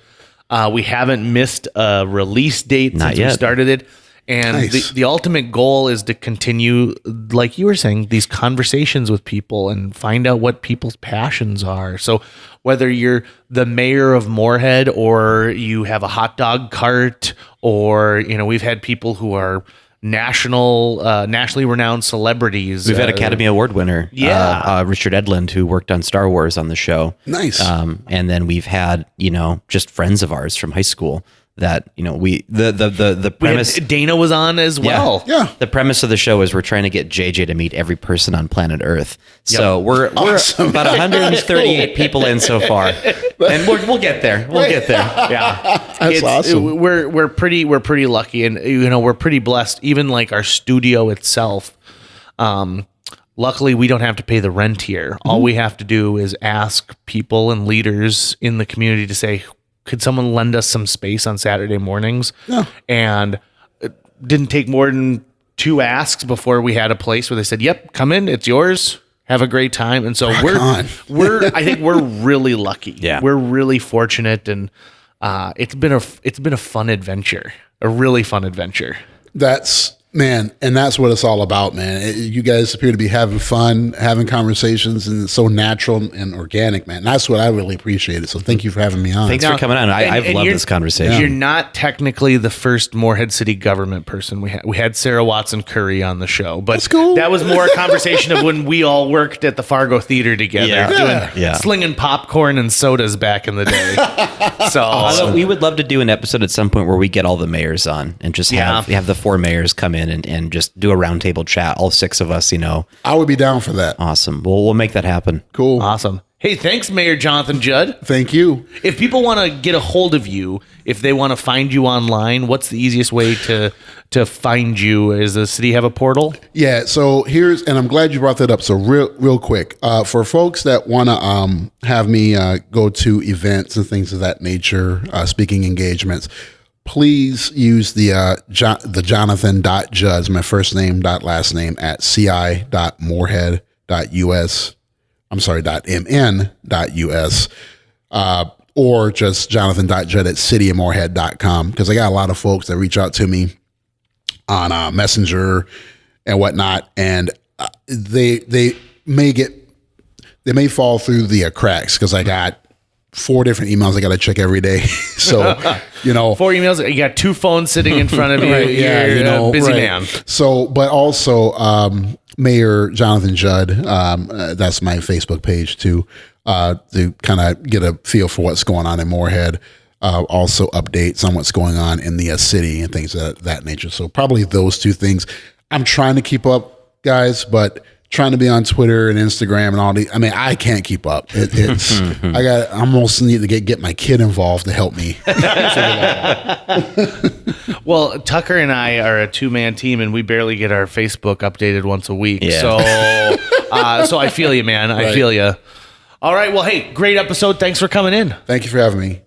We haven't missed a release date Not since yet. we started it. And Nice. the ultimate goal is to continue, like you were saying, these conversations with people and find out what people's passions are. So whether you're the mayor of Moorhead or you have a hot dog cart or, we've had people who are nationally renowned celebrities. We've had Academy Award winner, Richard Edlund, who worked on Star Wars on the show. Nice. And then we've had, just friends of ours from high school that, the premise. Dana was on as well. Yeah. The premise of the show is we're trying to get JJ to meet every person on planet Earth. So we're about 138 people in so far, and we'll get there. We'll get there. Yeah, That's awesome. We're pretty lucky, and we're pretty blessed. Even like our studio itself. Luckily, we don't have to pay the rent here. All we have to do is ask people and leaders in the community to say, could someone lend us some space on Saturday mornings? Yeah. And it didn't take more than 2 asks before we had a place where they said, "Yep, come in, it's yours. Have a great time." And so I think we're really lucky. Yeah. We're really fortunate, and it's been a fun adventure, a really fun adventure. And that's what it's all about, man. You guys appear to be having fun, having conversations, and it's so natural and organic, man. That's what I really appreciate it. So thank you for having me on. Thanks for coming on. I've loved this conversation. You're not technically the first Moorhead City government person. We had Sarah Watson Curry on the show, but That's cool. that was more a conversation of when we all worked at the Fargo Theater together, slinging popcorn and sodas back in the day. So Although we would love to do an episode at some point where we get all the mayors on and just have the 4 mayors come in and just do a roundtable chat, all 6 of us, I would be down for that. Awesome. We'll make that happen. Cool. awesome. Hey, thanks, Mayor Johnathan Judd. Thank you. If people want to get a hold of you, if they want to find you online, what's the easiest way to find you? Does the city have a portal? Yeah, so and I'm glad you brought that up. So real quick, for folks that want to have me go to events and things of that nature, speaking engagements, please use the Johnathan.Judd, my first name last name at ci.moorhead.us. I'm sorry, .mn.us. Or just Johnathan.Judd at cityofmoorhead.com, because I got a lot of folks that reach out to me on Messenger and whatnot, and they may fall through the cracks because I got 4 different emails I got to check every day. So, 4 emails. You got 2 phones sitting in front of you. Right, You're a busy man. So, but also Mayor Johnathan Judd, that's my Facebook page too, to kind of get a feel for what's going on in Moorhead. Also updates on what's going on in the city and things of that nature. So probably those 2 things. I'm trying to keep up, guys, trying to be on Twitter and Instagram and all the. I mean, I can't keep up. It's I almost need to get my kid involved to help me. Well, Tucker and I are a 2-man team, and we barely get our Facebook updated once a week. Yeah. So I feel you, man. I feel you. All right. Well, hey, great episode. Thanks for coming in. Thank you for having me.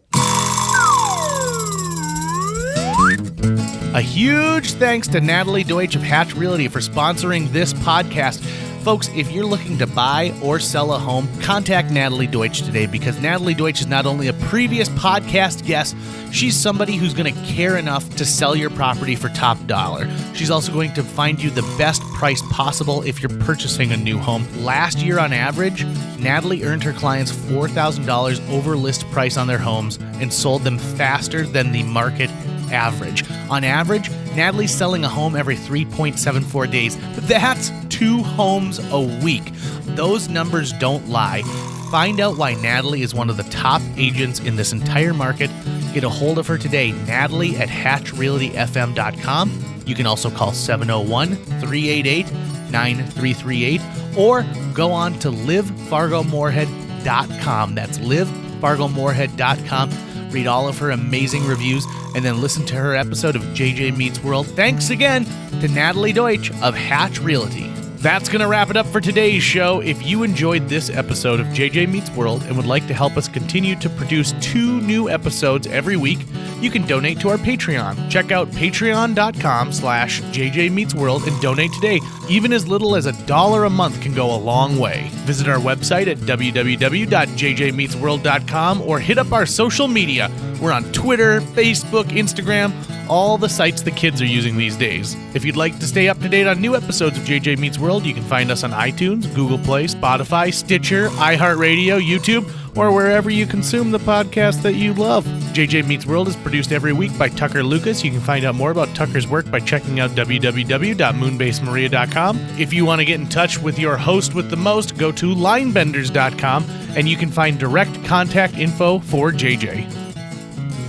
A huge thanks to Natalie Deutsch of Hatch Realty for sponsoring this podcast. Folks, if you're looking to buy or sell a home, contact Natalie Deutsch today, because Natalie Deutsch is not only a previous podcast guest, she's somebody who's going to care enough to sell your property for top dollar. She's also going to find you the best price possible if you're purchasing a new home. Last year on average, Natalie earned her clients $4,000 over list price on their homes and sold them faster than the market average. On average, Natalie's selling a home every 3.74 days. That's 2 homes a week. Those numbers don't lie. Find out why Natalie is one of the top agents in this entire market. Get a hold of her today, Natalie at hatchrealtyfm.com. You can also call 701-388-9338 or go on to livefargomoorhead.com. That's livefargomoorhead.com. Read all of her amazing reviews, and then listen to her episode of JJ Meets World. Thanks again to Natalie Deutsch of Hatch Realty. That's going to wrap it up for today's show. If you enjoyed this episode of JJ Meets World and would like to help us continue to produce 2 new episodes every week, you can donate to our Patreon. Check out patreon.com/JJMeetsWorld and donate today. Even as little as $1 a month can go a long way. Visit our website at www.jjmeetsworld.com or hit up our social media. We're on Twitter, Facebook, Instagram, all the sites the kids are using these days. If you'd like to stay up to date on new episodes of JJ Meets World, you can find us on iTunes, Google Play, Spotify, Stitcher, iHeartRadio, YouTube, or wherever you consume the podcast that you love. JJ Meets World is produced every week by Tucker Lucas. You can find out more about Tucker's work by checking out www.moonbasemaria.com. If you want to get in touch with your host with the most, go to linebenders.com, and you can find direct contact info for JJ.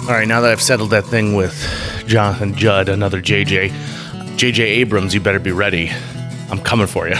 All right, now that I've settled that thing with Johnathan, Judd, another JJ Abrams, you better be ready. I'm coming for you.